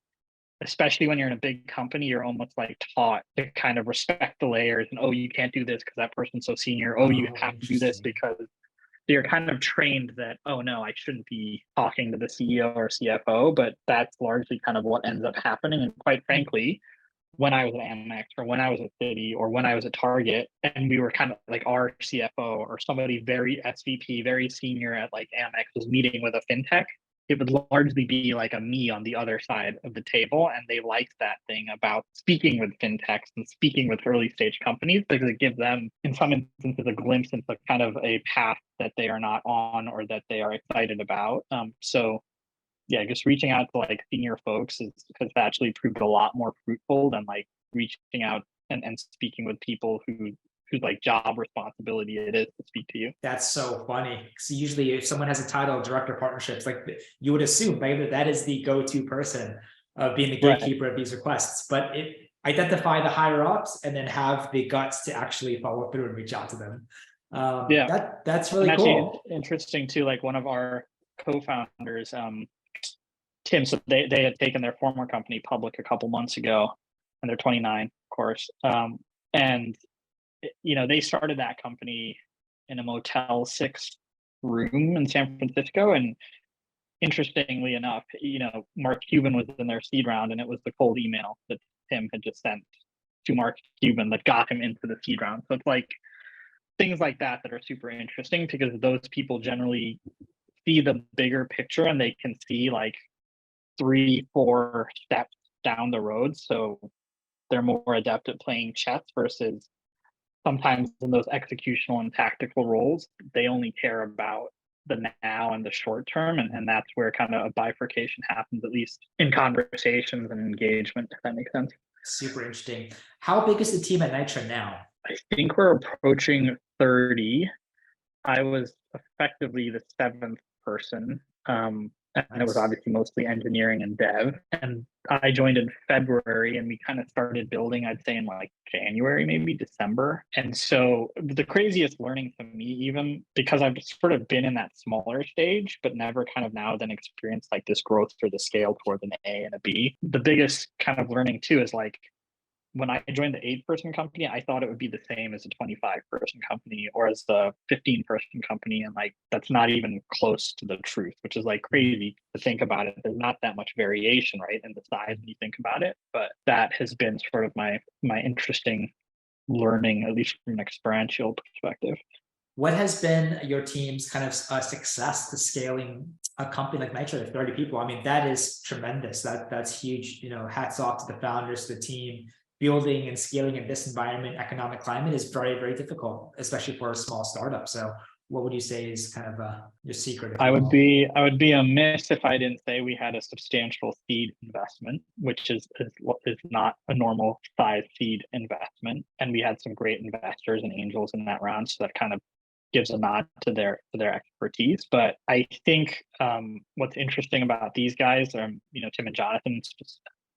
S2: especially when you're in a big company, you're almost like taught to kind of respect the layers and, oh, you can't do this because that person's so senior. Oh, you
S1: Oh,
S2: have to do this
S1: interesting.
S2: because you're kind of trained that, oh, no, I shouldn't be talking to the CEO or CFO. But that's largely kind of what ends up happening. And quite frankly, when I was at Amex or when I was at Citi or when I was at Target, and we were kind of like our CFO or somebody very SVP, very senior at like Amex was meeting with a fintech, it would largely be like a me on the other side of the table. And they liked that thing about speaking with fintechs and speaking with early stage companies because it gives them, in some instances, a glimpse into kind of a path that they are not on or that they are excited about. So yeah, just reaching out to like senior folks has actually proved a lot more fruitful than like reaching out and speaking with people whose like job responsibility it is to speak to you.
S1: That's so funny. So usually if someone has a title of director of partnerships, like you would assume like, that is the go-to person of being the
S2: Right.
S1: gatekeeper of these requests, but identify the higher ups and then have the guts to actually follow through and reach out to them.
S2: Yeah.
S1: That's
S2: And
S1: really
S2: actually
S1: cool.
S2: interesting too, like one of our co-founders, Tim, so they had taken their former company public a couple months ago and they're 29, of course. And they started that company in a Motel 6 room in San Francisco. And interestingly enough, Mark Cuban was in their seed round, and it was the cold email that Tim had just sent to Mark Cuban that got him into the seed round. So it's like things like that that are super interesting, because those people generally see the bigger picture and they can see like 3, 4 steps down the road. So they're more adept at playing chess versus sometimes in those executional and tactical roles, they only care about the now and the short term. And that's where kind of a bifurcation happens, at least in conversations and engagement, if that makes sense.
S1: Super interesting. How big is the team at Nitra now?
S2: I think we're approaching 30. I was effectively the 7th person. And it was obviously mostly engineering and dev. And I joined in February, and we kind of started building, I'd say in like January, maybe December. And so the craziest learning to me, even because I've sort of been in that smaller stage, but never kind of now then experienced like this growth or the scale toward an A and a B. The biggest kind of learning too is like, when I joined the 8-person company, I thought it would be the same as a 25-person company or as the 15-person company. And like, that's not even close to the truth, which is like crazy to think about it. There's not that much variation, right, in the size when you think about it. But that has been sort of my interesting learning, at least from an experiential perspective.
S1: What has been your team's kind of success to scaling a company like Nitra to 30 people? I mean, that is tremendous. That's huge. You know, hats off to the founders, the team. Building and scaling in this environment, economic climate is very, very difficult, especially for a small startup. So what would you say is kind of your secret?
S2: I would be amiss if I didn't say we had a substantial seed investment, which is not a normal size seed investment. And we had some great investors and angels in that round. So that kind of gives a nod to their expertise. But I think what's interesting about these guys, Tim and Jonathan,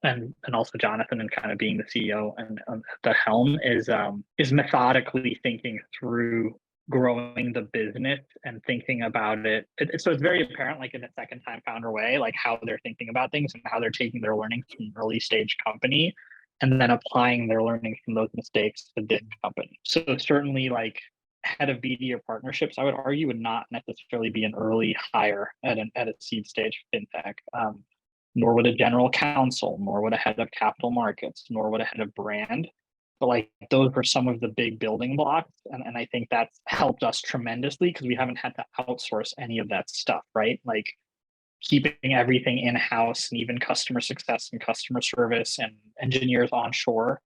S2: and also Jonathan, and kind of being the CEO and the helm, is methodically thinking through growing the business and thinking about it. So it's very apparent, like in a second time founder way, like how they're thinking about things and how they're taking their learnings from an early stage company and then applying their learnings from those mistakes to this company. So certainly like head of BD or partnerships, I would argue would not necessarily be an early hire at a seed stage fintech. Nor would a general counsel, nor would a head of capital markets, nor would a head of brand. But like those were some of the big building blocks. And I think that's helped us tremendously because we haven't had to outsource any of that stuff, right? Like keeping everything in-house and even customer success and customer service and engineers onshore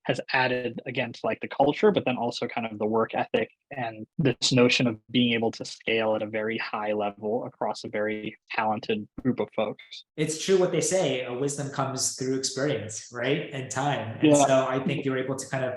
S2: has added again to like the culture, but then also kind of the work ethic and this notion of being able to scale at a very high level across a very talented group of folks.
S1: It's true what they say, wisdom comes through experience, right? And time. And so I think you're able to kind of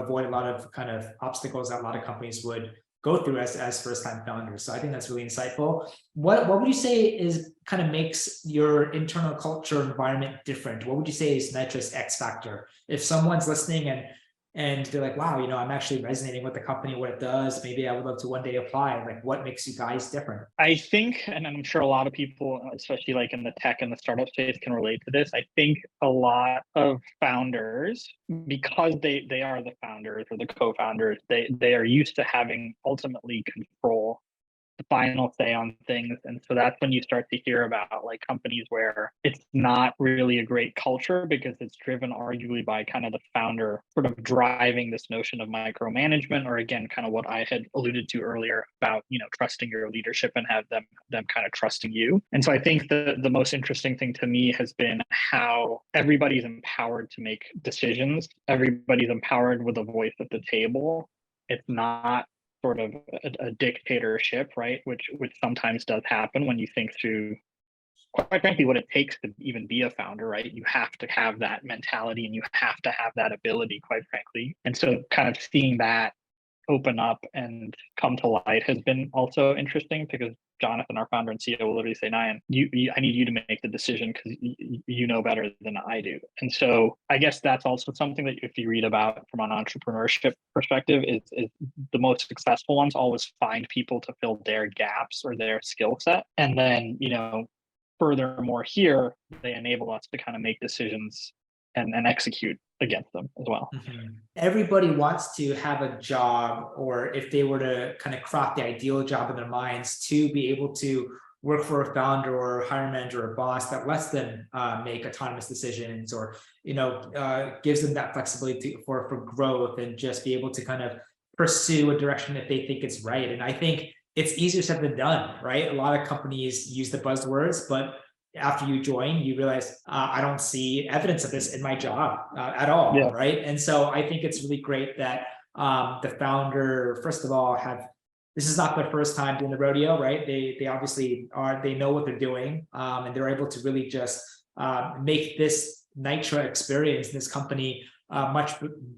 S1: avoid a lot of kind of obstacles that a lot of companies would go through as first-time founders. So I think that's really insightful. What would you say is kind of makes your internal culture environment different? What would you say is Nitra's X factor? If someone's listening and they're like, wow, I'm actually resonating with the company, what it does, maybe I would love to one day apply. Like, what makes you guys different?
S2: I think, and I'm sure a lot of people, especially like in the tech and the startup space, can relate to this. I think a lot of founders, because they are the founders or the co-founders, they are used to having ultimately control, the final say on things. And so that's when you start to hear about like companies where it's not really a great culture because it's driven arguably by kind of the founder sort of driving this notion of micromanagement, or again, kind of what I had alluded to earlier about, trusting your leadership and have them kind of trusting you. And so I think the most interesting thing to me has been how everybody's empowered to make decisions. Everybody's empowered with a voice at the table. It's not sort of a dictatorship, right? Which sometimes does happen when you think through, quite frankly, what it takes to even be a founder, right? You have to have that mentality and you have to have that ability, quite frankly. And so kind of seeing that open up and come to light has been also interesting because Jonathan, our founder and CEO, will literally say, Nayan, I need you to make the decision because you know better than I do. And so I guess that's also something that if you read about from an entrepreneurship perspective is the most successful ones always find people to fill their gaps or their skill set. And then, furthermore here, they enable us to kind of make decisions and execute against them as well.
S1: Mm-hmm. Everybody wants to have a job, or if they were to kind of craft the ideal job in their minds, to be able to work for a founder or a hiring manager or a boss that lets them make autonomous decisions, or gives them that flexibility for growth and just be able to kind of pursue a direction if they think it's right. And I think it's easier said than done, right? A lot of companies use the buzzwords, but after you join, you realize I don't see evidence of this in my job at all,
S2: Yeah.
S1: right? And so I think it's really great that the founder, first of all, this is not their first time doing the rodeo, right? They obviously they know what they're doing, and they're able to really just make this Nitra experience, this company, much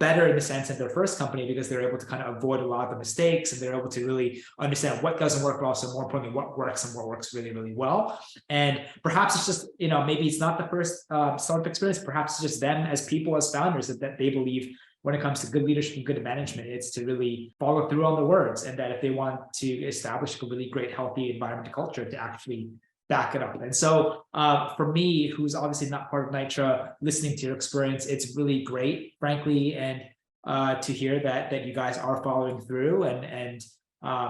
S1: better in the sense of their first company, because they're able to kind of avoid a lot of the mistakes, and they're able to really understand what doesn't work, but also more importantly, what works and what works really, really well. And perhaps it's just, maybe it's not the first startup experience, perhaps it's just them as people, as founders, that they believe when it comes to good leadership and good management, it's to really follow through on the words, and that if they want to establish a really great, healthy environment culture, to actually back it up. And so for me, who's obviously not part of Nitra, listening to your experience, it's really great, frankly, and to hear that you guys are following through, and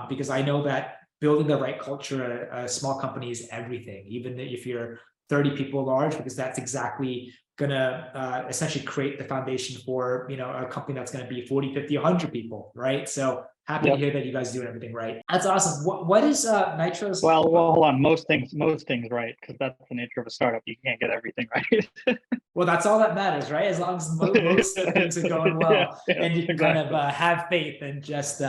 S1: because I know that building the right culture at a small company is everything, even if you're 30 people large, because that's exactly gonna essentially create the foundation for a company that's going to be 40, 50, 100 people, right? So happy to hear that you guys are doing everything right. That's awesome. What is Nitro's?
S2: Well, hold on. Most things right, because that's the nature of a startup. You can't get everything right.
S1: Well, that's all that matters, right? As long as most things are going well, and you can kind of have faith and just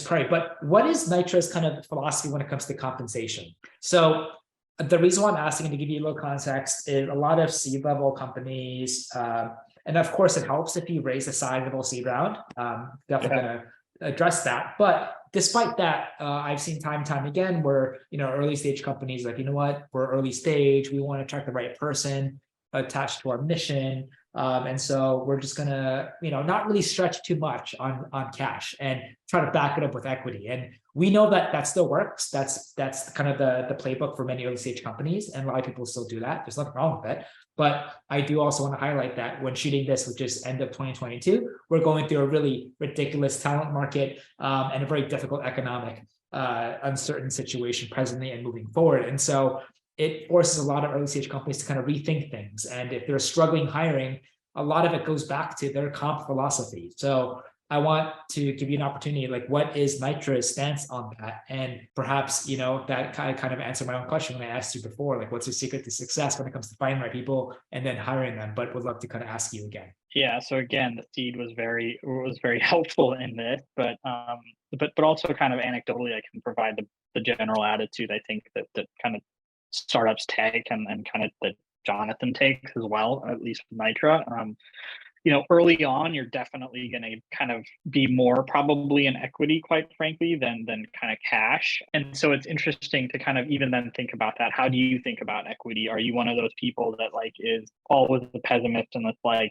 S1: pray. But what is Nitro's kind of philosophy when it comes to compensation? So the reason why I'm asking, to give you a little context, is a lot of C-level companies, and of course it helps if you raise a sizable seed round. Definitely gonna address that. But despite that, I've seen time and time again where early stage companies like, we're early stage, we want to attract the right person attached to our mission. And so we're just gonna, not really stretch too much on cash and try to back it up with equity. And we know that still works. That's kind of the playbook for many early stage companies, and a lot of people still do that. There's nothing wrong with it. But I do also want to highlight that when shooting this, which is end of 2022, we're going through a really ridiculous talent market and a very difficult economic uncertain situation presently and moving forward. And so it forces a lot of early stage companies to kind of rethink things. And if they're struggling hiring, a lot of it goes back to their comp philosophy. So I want to give you an opportunity, like, what is Nitra's stance on that? And perhaps, that kind of answered my own question when I asked you before, like, what's your secret to success when it comes to finding the right people and then hiring them? But would love to kind of ask you again.
S2: Yeah. So again, the seed was very helpful in this, but also kind of anecdotally, I can provide the general attitude I think that kind of startups take, and kind of that Jonathan takes as well, at least with Nitra. Early on, you're definitely going to kind of be more probably in equity, quite frankly, than kind of cash. And so it's interesting to kind of even then think about that. How do you think about equity? Are you one of those people that is always a pessimist and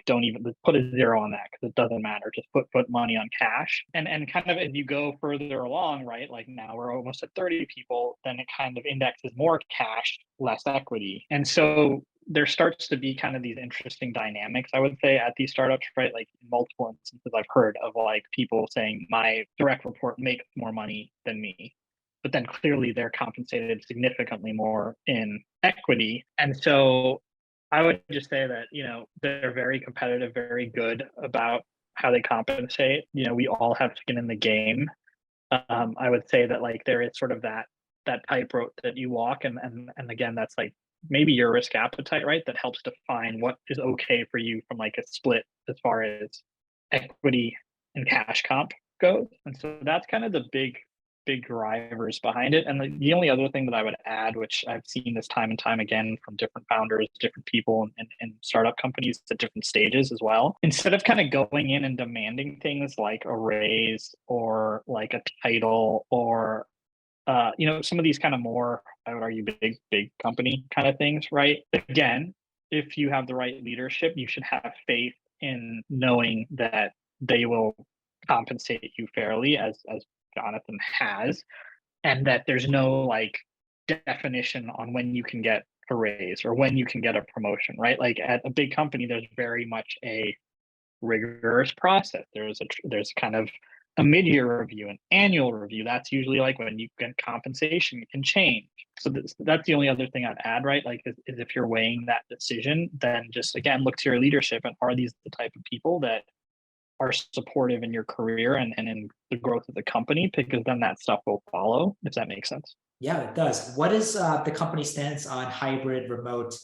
S2: don't even put a zero on that because it doesn't matter, just put money on cash? And kind of as you go further along, right, like now we're almost at 30 people, then it kind of indexes more cash, less equity. And so there starts to be kind of these interesting dynamics, I would say, at these startups, right? Like in multiple instances, I've heard of people saying my direct report makes more money than me, but then clearly they're compensated significantly more in equity. And so I would just say that, they're very competitive, very good about how they compensate. We all have skin in the game. I would say that there is sort of that tightrope that you walk, and again, that's maybe your risk appetite, right? That helps define what is okay for you from a split as far as equity and cash comp goes. And so that's kind of the big drivers behind it. And the only other thing that I would add, which I've seen this time and time again from different founders, different people and startup companies at different stages as well, instead of kind of going in and demanding things like a raise or like a title or some of these kind of more, I would argue, big company kind of things, right? Again, if you have the right leadership, you should have faith in knowing that they will compensate you fairly, as Jonathan has, and that there's no definition on when you can get a raise or when you can get a promotion, right? At a big company, there's very much a rigorous process. There's kind of a mid-year review, an annual review. That's usually when you get compensation, it can change. So that's the only other thing I'd add, right? Is if you're weighing that decision, then just again look to your leadership, and are these the type of people that are supportive in your career and in the growth of the company, because then that stuff will follow, if that makes sense.
S1: Yeah, it does. What is the company stance on hybrid remote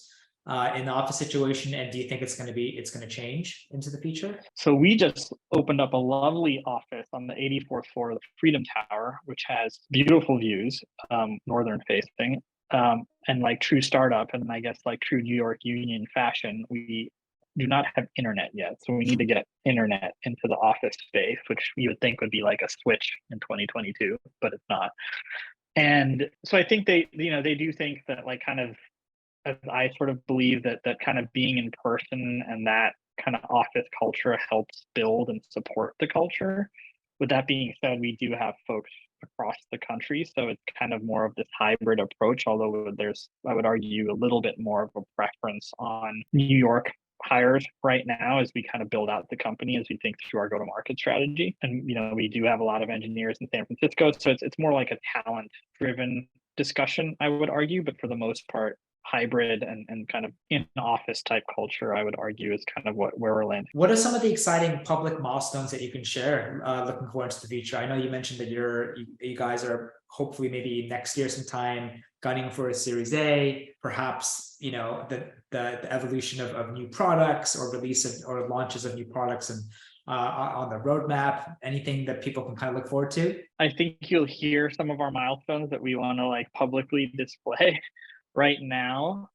S1: in the office situation? And do you think it's going to change into the future?
S2: So we just opened up a lovely office on the 84th floor of the Freedom Tower, which has beautiful views, northern facing, and like true startup, and I guess like true New York Union fashion, we do not have internet yet. So we need to get internet into the office space, which you would think would be like a switch in 2022, but it's not. And so I think they do think that, like, kind of, as I sort of believe that kind of being in person and that kind of office culture helps build and support the culture. With that being said, we do have folks across the country, so it's kind of more of this hybrid approach, although there's, I would argue, a little bit more of a preference on New York hires right now as we kind of build out the company, as we think through our go-to-market strategy. And we do have a lot of engineers in San Francisco, so it's more like a talent driven discussion, I would argue, but for the most part, hybrid and kind of in office type culture, I would argue, is kind of where we're landing.
S1: What are some of the exciting public milestones that you can share looking forward to the future? I know you mentioned that you guys are hopefully maybe next year sometime gunning for a Series A, perhaps the evolution of new products or release of or launches of new products and on the roadmap. Anything that people can kind of look forward to?
S2: I think you'll hear some of our milestones that we want to like publicly display. Right now,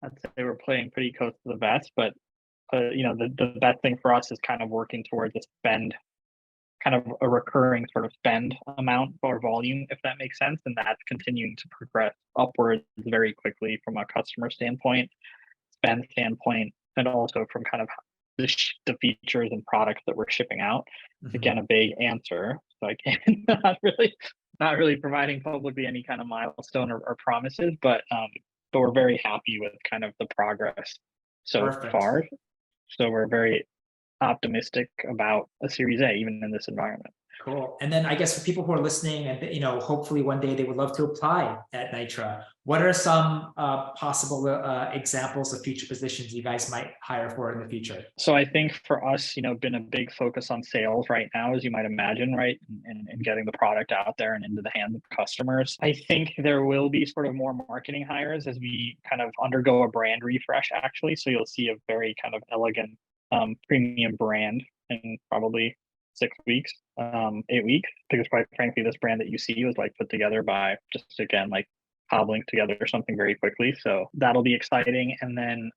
S2: I'd say we're playing pretty close to the vest, but the best thing for us is kind of working towards a spend, kind of a recurring sort of spend amount or volume, if that makes sense. And that's continuing to progress upwards very quickly from a customer standpoint, spend standpoint, and also from kind of the features and products that we're shipping out.
S1: Mm-hmm.
S2: Again, a big answer, so I can't not really providing publicly any kind of milestone or promises, but we're very happy with kind of the progress so
S1: Perfect.
S2: far. So we're very optimistic about a Series A, even in this environment.
S1: Cool. And then I guess for people who are listening and hopefully one day they would love to apply at Nitra, what are some possible examples of future positions you guys might hire for in the future?
S2: So I think for us, been a big focus on sales right now, as you might imagine, right? And getting the product out there and into the hands of customers. I think there will be sort of more marketing hires as we kind of undergo a brand refresh, actually. So you'll see a very kind of elegant premium brand in probably 6 weeks, 8 weeks, because quite frankly, this brand that you see was like put together by just, again, like cobbling together something very quickly. So that'll be exciting. And then,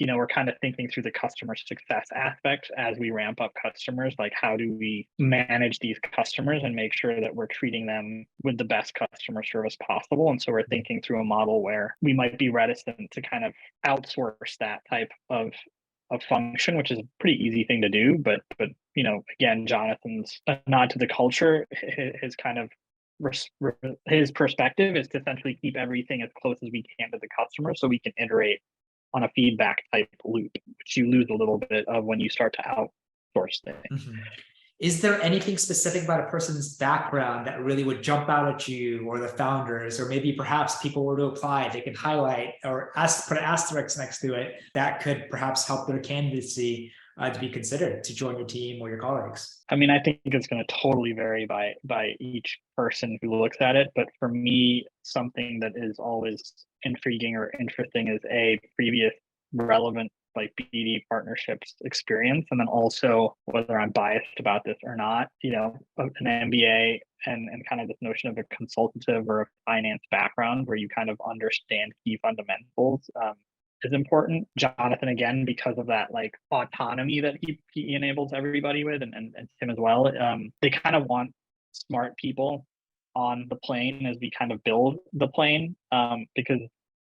S2: we're kind of thinking through the customer success aspect as we ramp up customers, like how do we manage these customers and make sure that we're treating them with the best customer service possible. And so we're thinking through a model where we might be reticent to kind of outsource that type of function, which is a pretty easy thing to do. But again, Jonathan's nod to the culture, his kind of his perspective is to essentially keep everything as close as we can to the customer, so we can iterate on a feedback type loop, which you lose a little bit of when you start to outsource things.
S1: Mm-hmm. Is there anything specific about a person's background that really would jump out at you or the founders, or maybe perhaps people were to apply, they could highlight or put an asterisk next to it that could perhaps help their candidacy to be considered to join your team or your colleagues?
S2: I mean, I think it's going to totally vary by each person who looks at it. But for me, something that is always intriguing or interesting is a previous relevant like BD partnerships experience. And then also, whether I'm biased about this or not, an MBA and kind of this notion of a consultative or a finance background where you kind of understand key fundamentals is important. Jonathan, again, because of that like autonomy that he enables everybody with, and Tim as well, they kind of want smart people on the plane as we kind of build the plane, because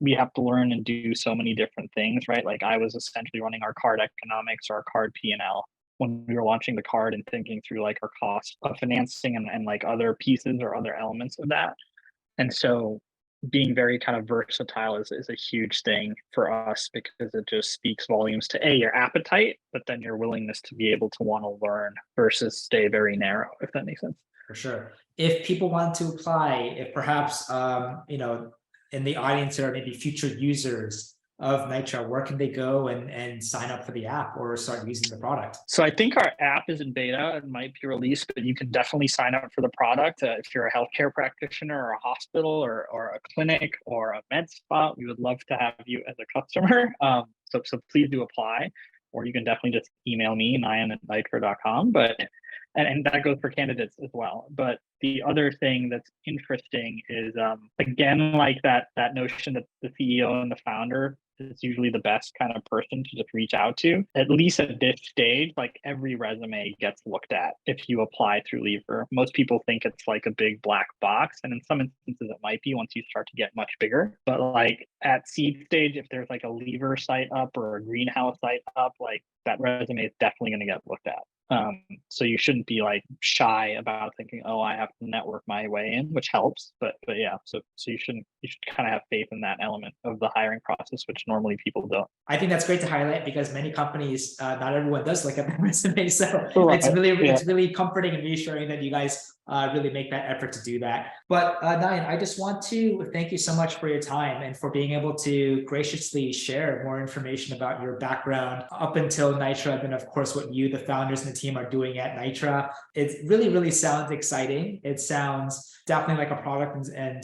S2: we have to learn and do so many different things, right? Like I was essentially running our card economics or our card P&L when we were launching the card and thinking through like our cost of financing and like other pieces or other elements of that. And so being very kind of versatile is a huge thing for us, because it just speaks volumes to your appetite, but then your willingness to be able to want to learn versus stay very narrow, if that makes sense.
S1: For sure. If people want to apply, if perhaps, in the audience or maybe future users of Nitra, where can they go and sign up for the app or start using the product?
S2: So I think our app is in beta. It might be released, but you can definitely sign up for the product. If you're a healthcare practitioner or a hospital or a clinic or a med spa, we would love to have you as a customer. So please do apply, or you can definitely just email me, nayan@nitra.com. And that goes for candidates as well. But the other thing that's interesting is, again, like that notion that the CEO and the founder is usually the best kind of person to just reach out to. At least at this stage, like every resume gets looked at if you apply through Lever. Most people think it's like a big black box, and in some instances it might be once you start to get much bigger. But like at seed stage, if there's like a Lever site up or a greenhouse site up, like that resume is definitely going to get looked at. So you shouldn't be like shy about thinking, oh, I have to network my way in, which helps. But yeah, so you should kind of have faith in that element of the hiring process, which normally people don't.
S1: I think that's great to highlight because many companies, not everyone does look at their resume. So
S2: Right.
S1: it's really comforting and reassuring that you guys really make that effort to do that. But Nayan, I just want to thank you so much for your time and for being able to graciously share more information about your background up until Nitra, and of course what you, the founders and the team, are doing at Nitra. It really, really sounds exciting. It sounds definitely like a product and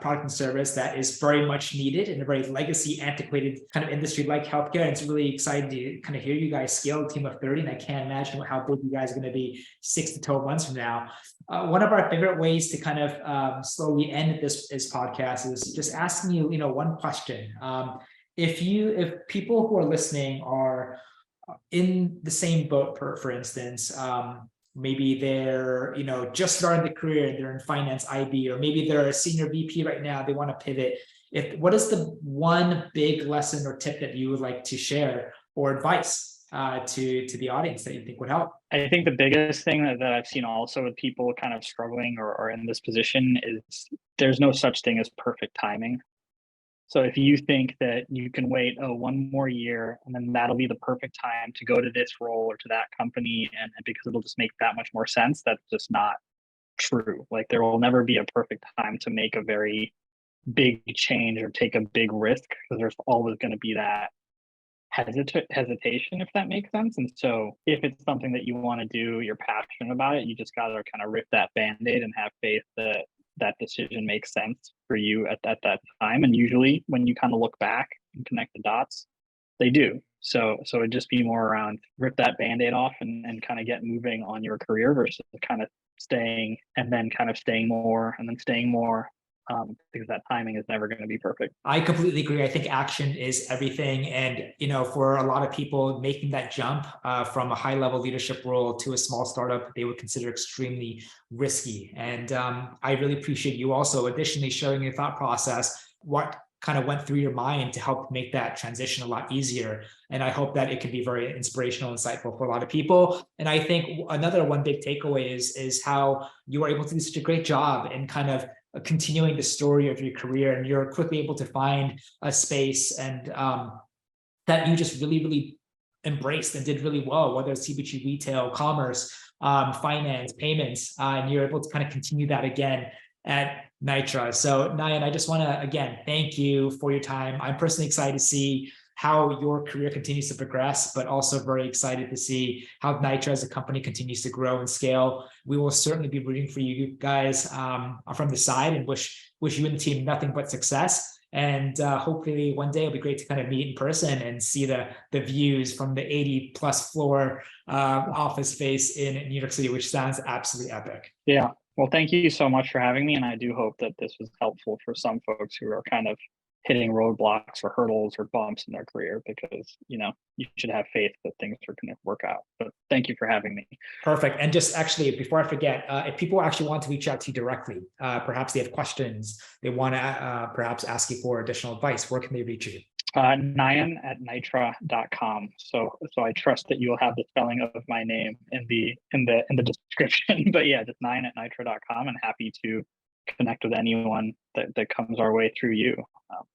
S1: product and service that is very much needed in a very legacy, antiquated kind of industry like healthcare. And it's really exciting to kind of hear you guys scale a team of 30. And I can't imagine how big you guys are going to be 6 to 12 months from now. One of our favorite ways to kind of slowly end this podcast is just asking you, one question. If people who are listening are in the same boat, for instance, maybe they're just starting the career, they're in finance IB, or maybe they're a senior VP right now, they want to pivot. What is the one big lesson or tip that you would like to share, or advice to the audience that you think would help?
S2: I think the biggest thing that I've seen also with people kind of struggling or in this position is there's no such thing as perfect timing. So if you think that you can wait, one more year, and then that'll be the perfect time to go to this role or to that company, and because it'll just make that much more sense, that's just not true. Like there will never be a perfect time to make a very big change or take a big risk, because there's always going to be that hesitation, if that makes sense. And so if it's something that you want to do, you're passionate about it, you just got to kind of rip that Band-Aid and have faith that that decision makes sense for you at that time. And usually when you kind of look back and connect the dots, they do. So it'd just be more around rip that Band-Aid off and kind of get moving on your career versus kind of staying and then kind of staying more and then staying more, because that timing is never going to be perfect.
S1: I completely agree. I think action is everything. And, for a lot of people, making that jump from a high level leadership role to a small startup, they would consider extremely risky. And I really appreciate you also additionally sharing your thought process, what kind of went through your mind to help make that transition a lot easier. And I hope that it can be very inspirational, insightful for a lot of people. And I think another one big takeaway is how you were able to do such a great job in kind of continuing the story of your career, and you're quickly able to find a space and that you just really, really embraced and did really well, whether it's CPG, retail, commerce, finance, payments, and you're able to kind of continue that again at Nitra. So Nayan, I just want to, again, thank you for your time. I'm personally excited to see how your career continues to progress, but also very excited to see how Nitra as a company continues to grow and scale. We will certainly be rooting for you guys from the side, and wish you and the team nothing but success. And hopefully one day it'll be great to kind of meet in person and see the views from the 80 plus floor office space in New York City, which sounds absolutely epic.
S2: Yeah. Well, thank you so much for having me. And I do hope that this was helpful for some folks who are kind of hitting roadblocks or hurdles or bumps in their career, because, you should have faith that things are going to work out. But thank you for having me.
S1: Perfect. And just actually, before I forget, if people actually want to reach out to you directly, perhaps they have questions, they want to perhaps ask you for additional advice, where can they reach you?
S2: Nayan@nitra.com. So I trust that you will have the spelling of my name in the description. But yeah, just Nayan@nitra.com, and happy to connect with anyone that comes our way through you.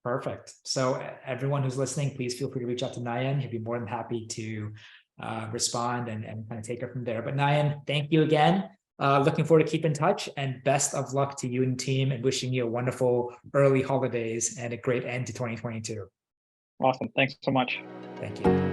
S1: Perfect. So everyone who's listening, please feel free to reach out to Nayan. He'd be more than happy to respond and kind of take it from there. But Nayan, thank you again. Looking forward to keep in touch, and best of luck to you and team, and wishing you a wonderful early holidays and a great end to 2022.
S2: Awesome. Thanks so much.
S1: Thank you.